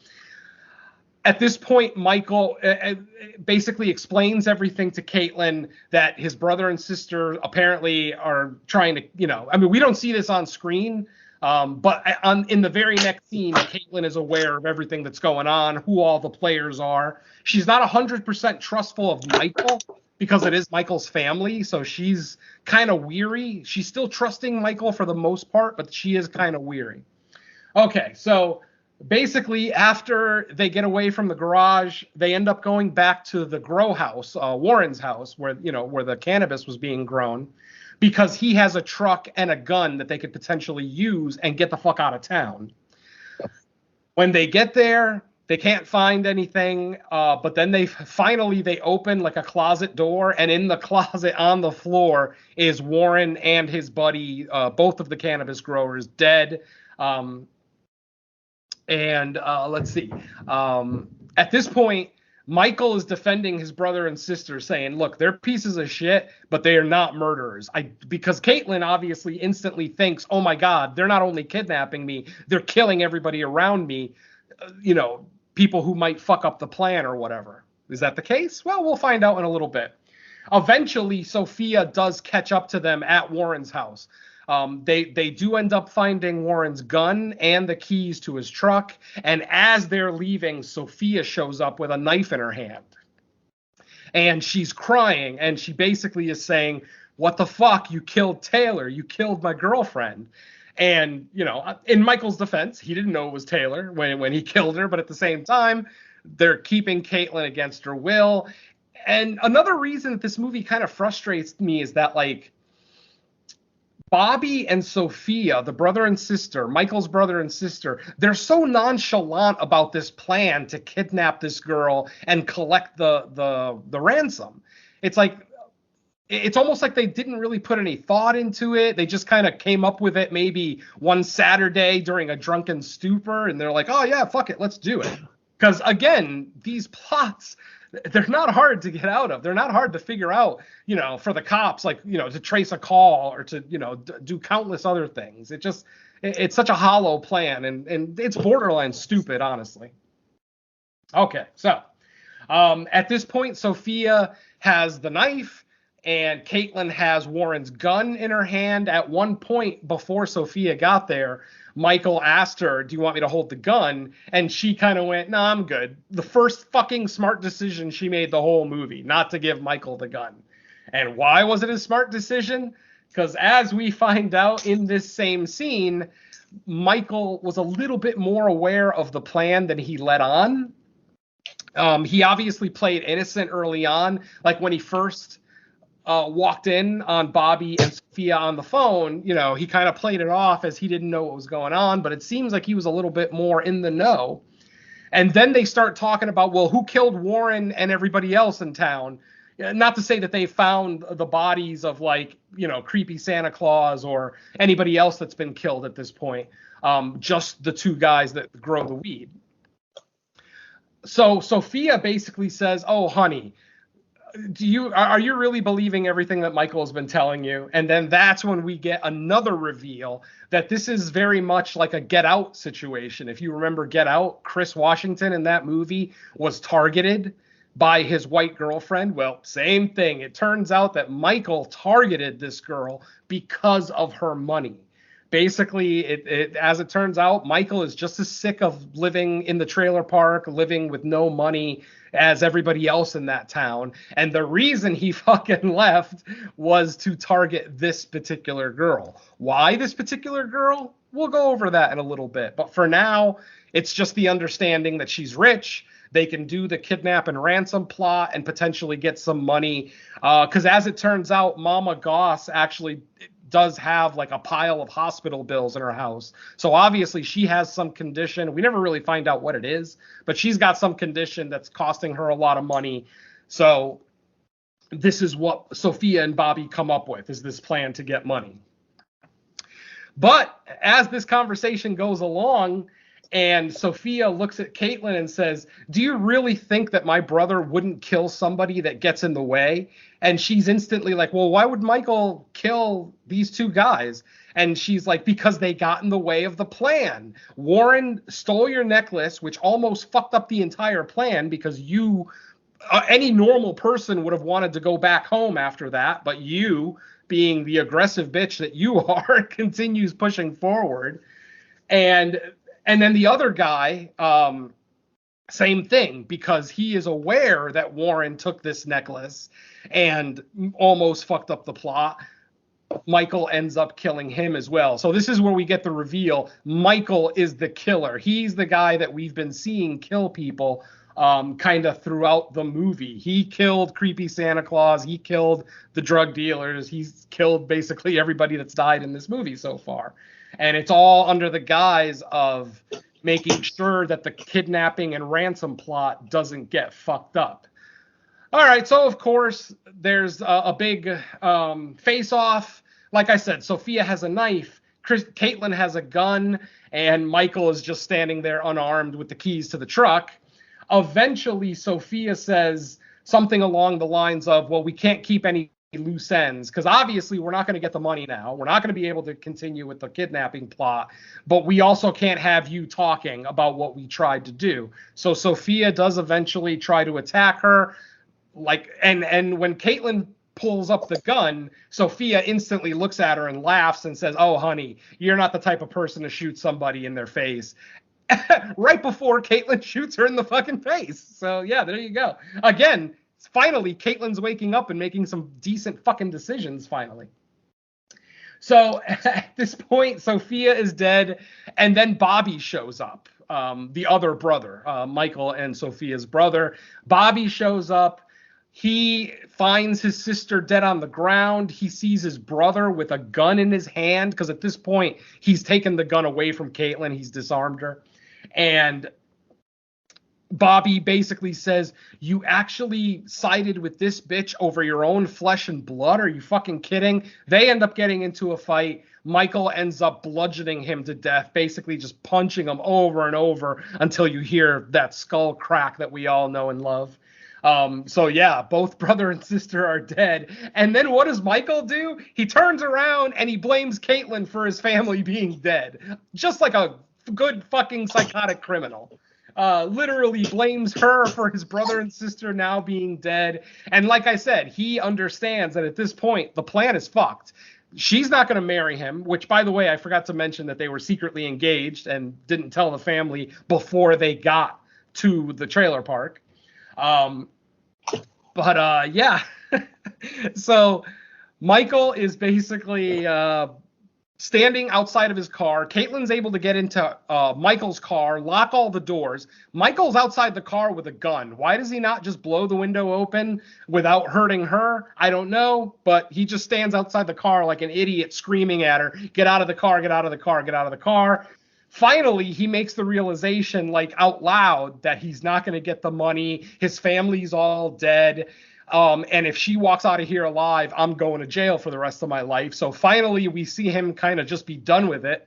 At this point, Michael basically explains everything to Caitlin, that his brother and sister apparently are trying to, we don't see this on screen, but in the very next scene, Caitlin is aware of everything that's going on, who all the players are. She's not 100% trustful of Michael because it is Michael's family, so she's kind of weary. She's still trusting Michael for the most part, but she is kind of weary. Okay, so basically, after they get away from the garage, they end up going back to the grow house, Warren's house, where the cannabis was being grown, because he has a truck and a gun that they could potentially use and get the fuck out of town. When they get there, they can't find anything, but then they open like a closet door, and in the closet on the floor is Warren and his buddy, both of the cannabis growers, dead. Let's see. At this point, Michael is defending his brother and sister, saying, look, they're pieces of shit, but they are not murderers. Because Caitlin obviously instantly thinks, oh my God, they're not only kidnapping me, they're killing everybody around me, people who might fuck up the plan or whatever. Is that the case? Well, we'll find out in a little bit. Eventually, Sophia does catch up to them at Warren's house. They do end up finding Warren's gun and the keys to his truck. And as they're leaving, Sophia shows up with a knife in her hand. And she's crying. And she basically is saying, what the fuck? You killed Taylor. You killed my girlfriend. And, in Michael's defense, he didn't know it was Taylor when he killed her. But at the same time, they're keeping Caitlin against her will. And another reason that this movie kind of frustrates me is that, like, Bobby and Sophia, the brother and sister, Michael's brother and sister, they're so nonchalant about this plan to kidnap this girl and collect the ransom. It's like, it's almost like they didn't really put any thought into it. They just kind of came up with it maybe one Saturday during a drunken stupor, and they're like, oh yeah, fuck it, let's do it. Because again, these plots, they're not hard to get out of. They're not hard to figure out, for the cops, like, to trace a call or to, do countless other things. It's such a hollow plan, and it's borderline stupid, honestly. Okay, so at this point, Sophia has the knife and Caitlin has Warren's gun in her hand. At one point before Sophia got there, Michael asked her, do you want me to hold the gun? And she kind of went, nah, I'm good. The first fucking smart decision she made the whole movie, not to give Michael the gun. And why was it a smart decision? Because as we find out in this same scene, Michael was a little bit more aware of the plan than he let on. He obviously played innocent early on, like when he first walked in on Bobby and Sophia on the phone, he kind of played it off as he didn't know what was going on, but it seems like he was a little bit more in the know. And then they start talking about, well, who killed Warren and everybody else in town? Not to say that they found the bodies of, like, creepy Santa Claus or anybody else that's been killed at this point. Just the two guys that grow the weed. So Sophia basically says, oh, honey, are you really believing everything that Michael has been telling you? And then that's when we get another reveal that this is very much like a Get Out situation. If you remember Get Out, Chris Washington in that movie was targeted by his white girlfriend. Well, same thing. It turns out that Michael targeted this girl because of her money. Basically, as it turns out, Michael is just as sick of living in the trailer park, living with no money as everybody else in that town. And the reason he fucking left was to target this particular girl. Why this particular girl? We'll go over that in a little bit. But for now, it's just the understanding that she's rich. They can do the kidnap and ransom plot and potentially get some money. Because as it turns out, Mama Goss actually does have like a pile of hospital bills in her house. So obviously she has some condition. We never really find out what it is, but she's got some condition that's costing her a lot of money. So this is what Sophia and Bobby come up with, is this plan to get money. But as this conversation goes along, and Sophia looks at Caitlin and says, do you really think that my brother wouldn't kill somebody that gets in the way? And she's instantly like, well, why would Michael kill these two guys? And she's like, because they got in the way of the plan. Warren stole your necklace, which almost fucked up the entire plan, because you, any normal person would have wanted to go back home after that. But you, being the aggressive bitch that you are, continues pushing forward. And then the other guy, same thing, because he is aware that Warren took this necklace and almost fucked up the plot. Michael ends up killing him as well. So this is where we get the reveal. Michael is the killer. He's the guy that we've been seeing kill people kind of throughout the movie. He killed creepy Santa Claus. He killed the drug dealers. He's killed basically everybody that's died in this movie so far. And it's all under the guise of making sure that the kidnapping and ransom plot doesn't get fucked up. All right, so of course, there's a big face-off. Like I said, Sophia has a knife, Caitlin has a gun, and Michael is just standing there unarmed with the keys to the truck. Eventually, Sophia says something along the lines of, well, we can't keep any loose ends because obviously we're not going to get the money now. We're not going to be able to continue with the kidnapping plot, but we also can't have you talking about what we tried to do. So Sophia does eventually try to attack her. And when Caitlin pulls up the gun, Sophia instantly looks at her and laughs and says, "Oh, honey, you're not the type of person to shoot somebody in their face." Right before Caitlin shoots her in the fucking face. So yeah, there you go. Again, finally, Caitlin's waking up and making some decent fucking decisions finally. So at this point, Sophia is dead, and then Bobby shows up. The other brother, Michael and Sophia's brother. Bobby shows up. He finds his sister dead on the ground. He sees his brother with a gun in his hand, because at this point, he's taken the gun away from Caitlin. He's disarmed her. And Bobby basically says, "You actually sided with this bitch over your own flesh and blood? Are you fucking kidding?" They end up getting into a fight. Michael ends up bludgeoning him to death, basically just punching him over and over until you hear that skull crack that we all know and love. So yeah, both brother and sister are dead. And then what does Michael do? He turns around and he blames Caitlin for his family being dead. Just like a good fucking psychotic criminal. Literally blames her for his brother and sister now being dead. And like I said, he understands that at this point, the plan is fucked. She's not going to marry him, which, by the way, I forgot to mention that they were secretly engaged and didn't tell the family before they got to the trailer park. Yeah. So Michael is basically standing outside of his car. Caitlin's able to get into Michael's car, lock all the doors. Michael's outside the car with a gun. Why does he not just blow the window open without hurting her? I don't know, but he just stands outside the car like an idiot screaming at her, "Get out of the car, get out of the car, get out of the car." Finally, he makes the realization, like out loud, that he's not going to get the money. His family's all dead. And if she walks out of here alive, I'm going to jail for the rest of my life. So finally, we see him kind of just be done with it.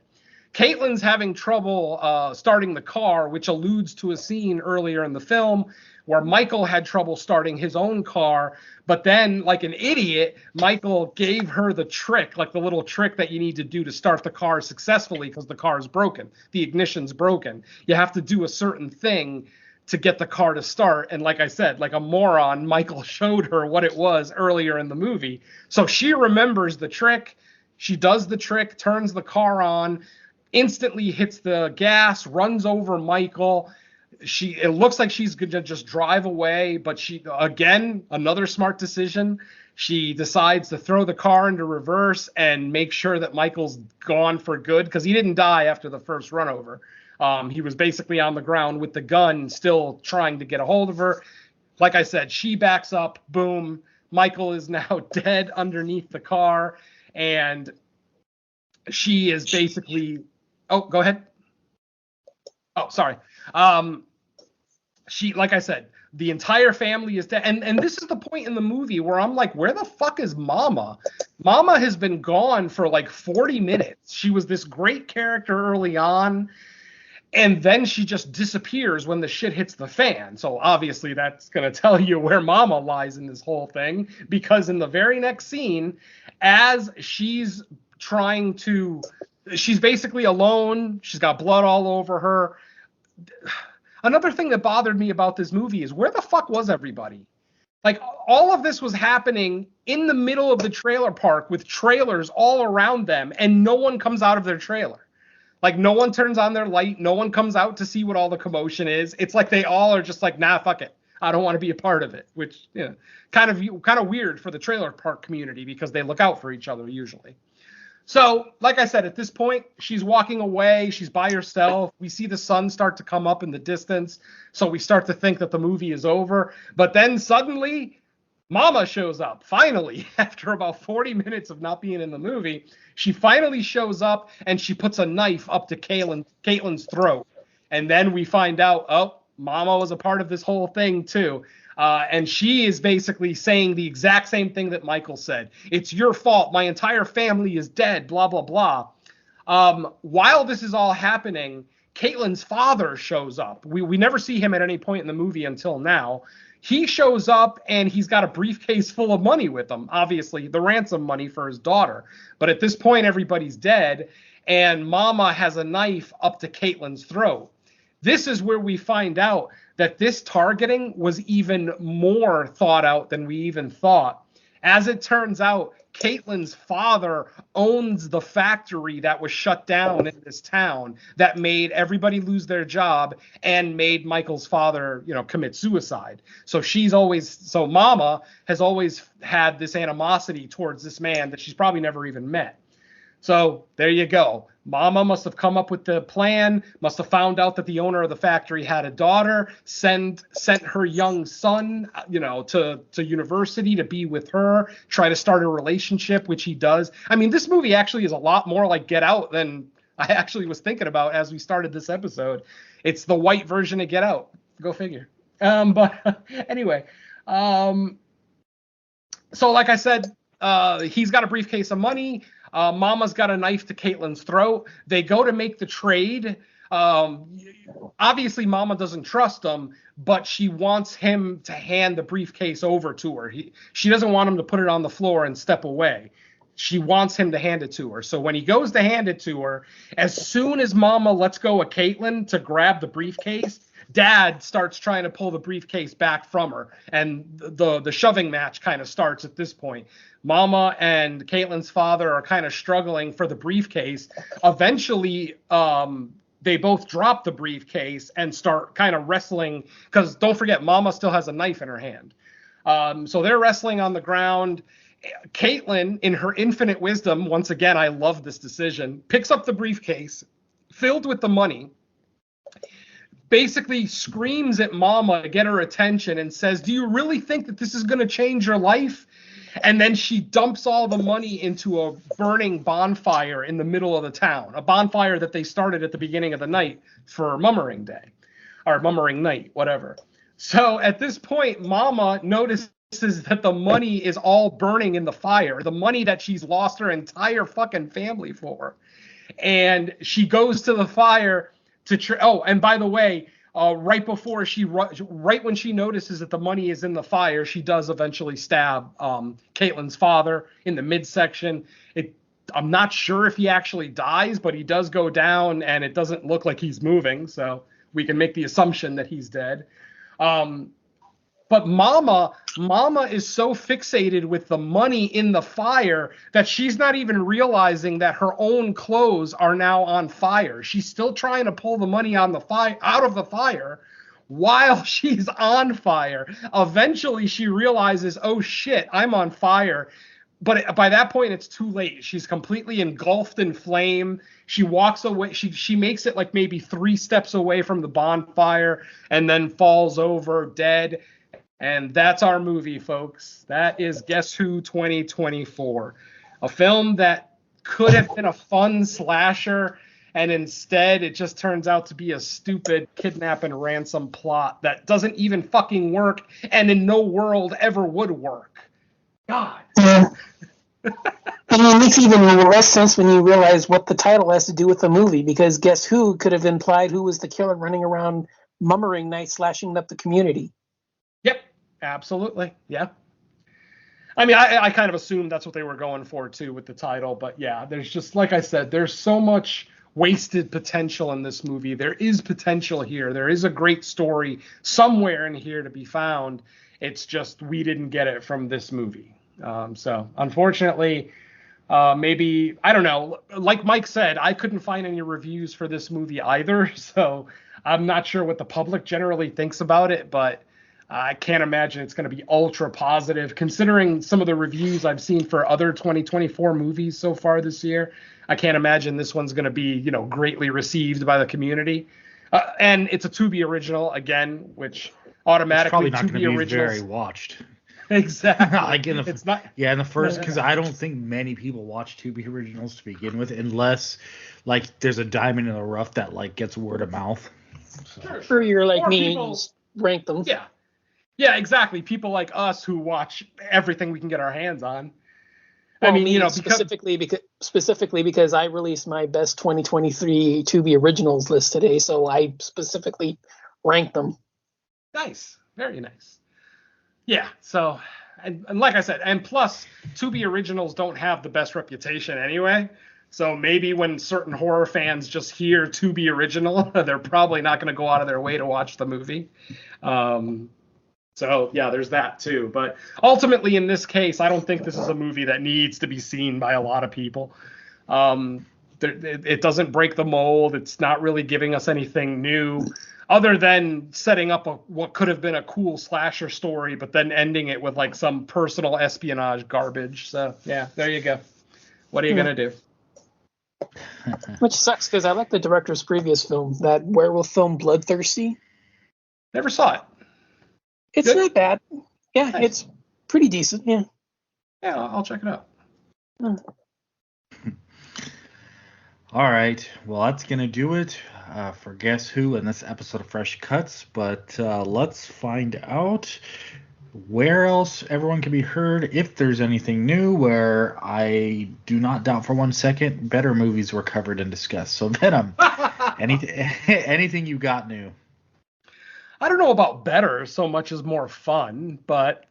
Caitlin's having trouble starting the car, which alludes to a scene earlier in the film where Michael had trouble starting his own car. But then, like an idiot, Michael gave her the trick, like the little trick that you need to do to start the car successfully because the car is broken. The ignition's broken. You have to do a certain thing to get the car to start. And like I said, like a moron, Michael showed her what it was earlier in the movie. So she remembers the trick. She does the trick, turns the car on, instantly hits the gas, runs over Michael. It looks like she's going to just drive away, but she, again, another smart decision. She decides to throw the car into reverse and make sure that Michael's gone for good, because he didn't die after the first run over. He was basically on the ground with the gun, still trying to get a hold of her. Like I said, she backs up, boom. Michael is now dead underneath the car, and she is basically... Oh, go ahead. Oh, sorry. She, like I said, the entire family is dead. And this is the point in the movie where I'm like, where the fuck is Mama? Mama has been gone for like 40 minutes. She was this great character early on, and then she just disappears when the shit hits the fan. So obviously that's going to tell you where Mama lies in this whole thing, because in the very next scene, as she's basically alone. She's got blood all over her. Another thing that bothered me about this movie is, where the fuck was everybody? Like, all of this was happening in the middle of the trailer park with trailers all around them, and no one comes out of their trailer. Like, no one turns on their light. No one comes out to see what all the commotion is. It's like they all are just like, nah, fuck it. I don't want to be a part of it, which, you know, kind of weird for the trailer park community, because they look out for each other usually. So, like I said, at this point, she's walking away. She's by herself. We see the sun start to come up in the distance. So we start to think that the movie is over. But then suddenly, Mama shows up. Finally, after about 40 minutes of not being in the movie, she finally shows up, and she puts a knife up to Caitlin's throat. And then we find out, oh, Mama was a part of this whole thing too. And she is basically saying the exact same thing that Michael said. It's your fault. My entire family is dead, blah, blah, blah. While this is all happening, Caitlin's father shows up. We never see him at any point in the movie until now. He shows up and he's got a briefcase full of money with him, obviously the ransom money for his daughter. But at this point, everybody's dead, and Mama has a knife up to Caitlin's throat. This is where we find out that this targeting was even more thought out than we even thought. As it turns out, Caitlin's father owns the factory that was shut down in this town that made everybody lose their job and made Michael's father, commit suicide. So Mama has always had this animosity towards this man that she's probably never even met. So there you go. Mama must have come up with the plan, must have found out that the owner of the factory had a daughter, sent her young son, to university to be with her, try to start a relationship, which he does. I mean, this movie actually is a lot more like Get Out than I actually was thinking about as we started this episode. It's the white version of Get Out. Go figure. But anyway, so like I said, he's got a briefcase of money. Mama's got a knife to Caitlin's throat. They go to make the trade. Obviously, Mama doesn't trust him, but she wants him to hand the briefcase over to her. She doesn't want him to put it on the floor and step away. She wants him to hand it to her. So when he goes to hand it to her, as soon as Mama lets go of Caitlin to grab the briefcase, Dad starts trying to pull the briefcase back from her, and the shoving match kind of starts at this point. Mama and Caitlin's father are kind of struggling for the briefcase. Eventually, they both drop the briefcase and start kind of wrestling, because don't forget, Mama still has a knife in her hand. So they're wrestling on the ground. Caitlin, in her infinite wisdom, once again, I love this decision, picks up the briefcase filled with the money, basically screams at Mama to get her attention and says, "Do you really think that this is going to change your life?" And then she dumps all the money into a burning bonfire in the middle of the town, a bonfire that they started at the beginning of the night for Mummering Day, or Mummering Night, whatever. So at this point, Mama notices that the money is all burning in the fire, the money that she's lost her entire fucking family for. And she goes to the fire to and by the way, right when she notices that the money is in the fire, she does eventually stab Caitlin's father in the midsection. I'm not sure if he actually dies, but he does go down, and it doesn't look like he's moving, so we can make the assumption that he's dead. But Mama is so fixated with the money in the fire that she's not even realizing that her own clothes are now on fire. She's still trying to pull the money out of the fire while she's on fire. Eventually, she realizes, oh shit, I'm on fire. But by that point, it's too late. She's completely engulfed in flame. She walks away. She makes it like maybe 3 steps away from the bonfire and then falls over dead. And that's our movie, folks. That is Guess Who 2024. A film that could have been a fun slasher, and instead it just turns out to be a stupid kidnap and ransom plot that doesn't even fucking work, and in no world ever would work. God. Yeah. It makes even less sense when you realize what the title has to do with the movie, because Guess Who could have implied who was the killer running around Mummering Night slashing up the community. Yep, absolutely. Yeah. I mean, I kind of assumed that's what they were going for, too, with the title. But, yeah, there's just, like I said, there's so much wasted potential in this movie. There is potential here. There is a great story somewhere in here to be found. It's just we didn't get it from this movie. So, unfortunately, maybe, I don't know. Like Mike said, I couldn't find any reviews for this movie either. So, I'm not sure what the public generally thinks about it, but I can't imagine it's going to be ultra positive, considering some of the reviews I've seen for other 2024 movies so far this year. I can't imagine this one's going to be, greatly received by the community. And it's a Tubi original again, which automatically it's probably not Tubi going to be originals very watched. Exactly. Like in it's not. Yeah, in the first, because I don't think many people watch Tubi originals to begin with, unless like there's a diamond in the rough that like gets word of mouth. So. Sure, you're like Or me, people, just rank them. Yeah, exactly. People like us who watch everything we can get our hands on. Well, I mean, me because specifically because I released my best 2023 Tubi originals list today, so I specifically ranked them. nice, very nice. Yeah. So, and like I said, and plus, Tubi originals don't have the best reputation anyway. So maybe when certain horror fans just hear Tubi original, they're probably not going to go out of their way to watch the movie. So yeah, there's that too. But ultimately, in this case, I don't think this is a movie that needs to be seen by a lot of people. It doesn't break the mold. It's not really giving us anything new, other than setting up what could have been a cool slasher story, but then ending it with like some personal espionage garbage. So yeah, there you go. What are you gonna do? Which sucks because I like the director's previous film, that werewolf film Bloodthirsty. Never saw it. It's Good? not bad. Yeah, Nice. it's pretty decent. Yeah. Yeah, I'll check it out. All right. Well, that's going to do it for Guess Who in this episode of Fresh Cuts. But let's find out where else everyone can be heard, if there's anything new, where I do not doubt for 1 second better movies were covered and discussed. So, Venom, anything you got new? I don't know about better so much as more fun, but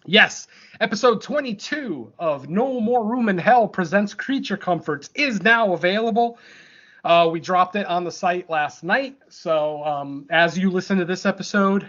yes, episode 22 of No More Room in Hell presents Creature Comforts is now available. We dropped it on the site last night, so as you listen to this episode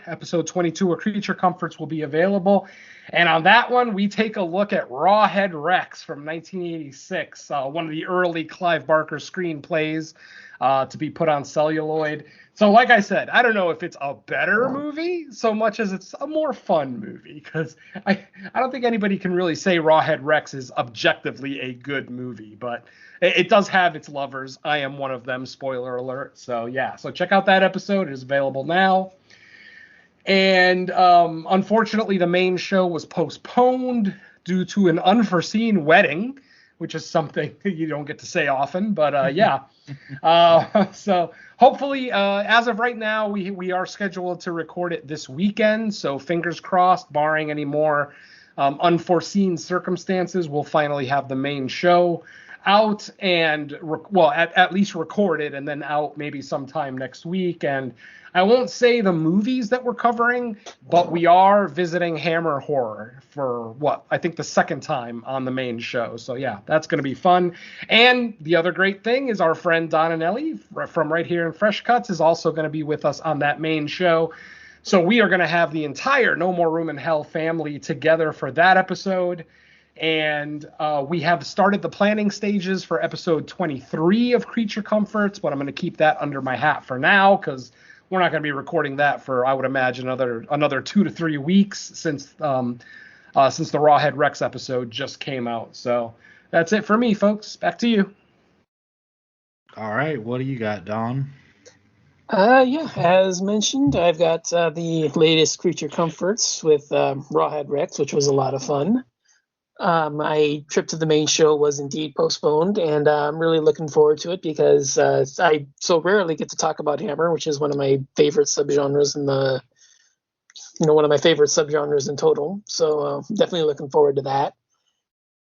22 of Creature Comforts will be available. And on that one, we take a look at Rawhead Rex from 1986, one of the early Clive Barker screenplays to be put on celluloid. So like I said, I don't know if it's a better movie so much as it's a more fun movie, because I don't think anybody can really say Rawhead Rex is objectively a good movie, but it does have its lovers. I am one of them, spoiler alert. So yeah, so check out that episode. It is available now. And unfortunately, the main show was postponed due to an unforeseen wedding, which is something you don't get to say often, but yeah. So hopefully, as of right now, we are scheduled to record it this weekend. So fingers crossed, barring any more unforeseen circumstances, we'll finally have the main show out and at least recorded and then out maybe sometime next week. And I won't say the movies that we're covering, but we are visiting Hammer Horror for I think the second time on the main show. So yeah, that's going to be fun. And the other great thing is our friend Don and Ellie from right here in Fresh Cuts is also going to be with us on that main show. So we are going to have the entire No More Room in Hell family together for that episode. And we have started the planning stages for episode 23 of Creature Comforts, but I'm going to keep that under my hat for now because we're not going to be recording that for, I would imagine, another 2 to 3 weeks since the Rawhead Rex episode just came out. So that's it for me, folks. Back to you. All right. What do you got, Don? Yeah, as mentioned, I've got the latest Creature Comforts with Rawhead Rex, which was a lot of fun. My trip to the main show was indeed postponed, and I'm really looking forward to it because I so rarely get to talk about Hammer, which is one of my favorite subgenres one of my favorite subgenres in total. So definitely looking forward to that.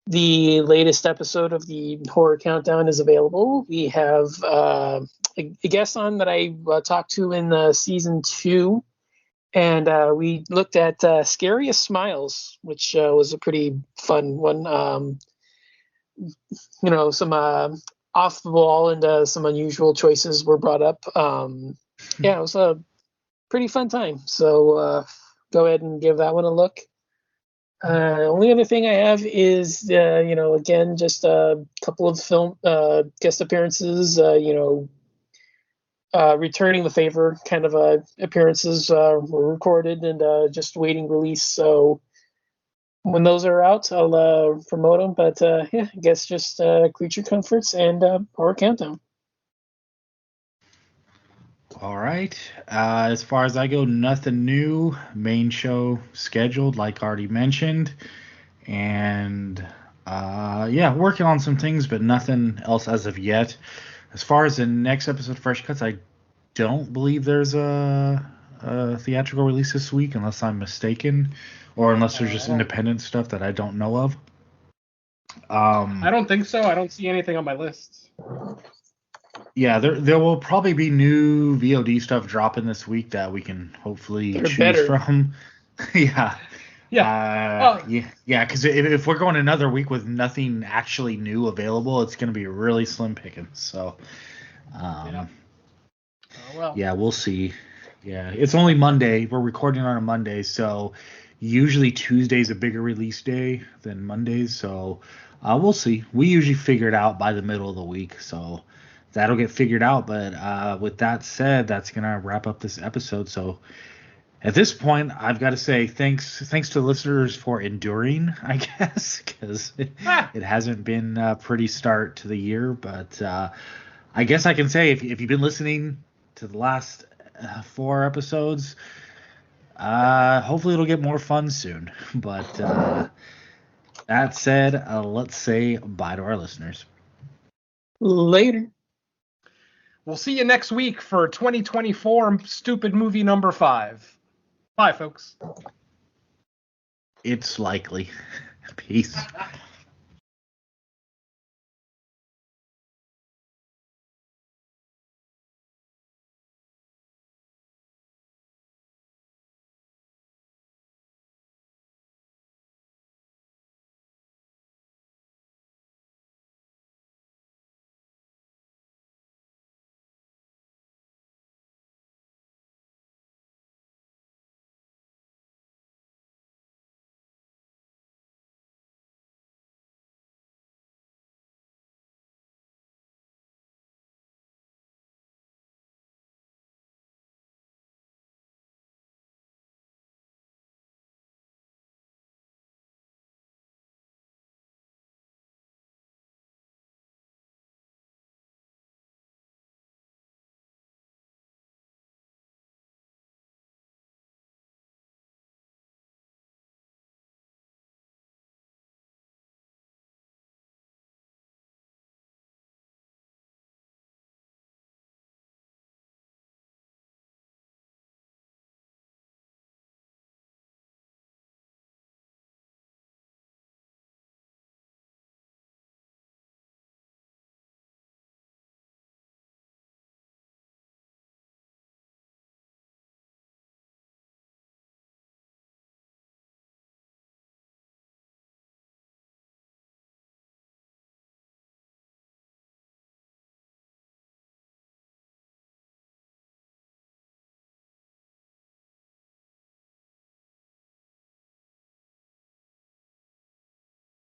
The latest episode of the Horror Countdown is available. We have a guest on that I talked to in season 2. And we looked at Scariest Smiles, which was a pretty fun one. Some off the wall and some unusual choices were brought up. Yeah, it was a pretty fun time. So go ahead and give that one a look. Only other thing I have is, again, just a couple of film guest appearances, returning the favor kind of appearances were recorded and just waiting release. So when those are out, I'll promote them. But yeah, I guess just Creature Comforts and Horror Countdown. All right. As far as I go, nothing new. Main show scheduled, like already mentioned. And yeah, working on some things, but nothing else as of yet. As far as the next episode of Fresh Cuts, I don't believe there's a theatrical release this week, unless I'm mistaken, or unless there's just independent stuff that I don't know of. I don't think so. I don't see anything on my list. Yeah, there will probably be new VOD stuff dropping this week that we can hopefully choose from. Yeah. Yeah. Yeah, because if we're going another week with nothing actually new available, it's going to be really slim pickings. So, yeah, we'll see. Yeah, it's only Monday. We're recording on a Monday, so usually Tuesday's a bigger release day than Mondays. So, we'll see. We usually figure it out by the middle of the week, so that'll get figured out. But with that said, that's gonna wrap up this episode. So at this point, I've got to say thanks to the listeners for enduring, I guess, because it hasn't been a pretty start to the year. But I guess I can say if you've been listening to the last 4 episodes, hopefully it'll get more fun soon. But that said, let's say bye to our listeners. Later. We'll see you next week for 2024 Stupid Movie number 5. Bye, folks. It's likely. Peace.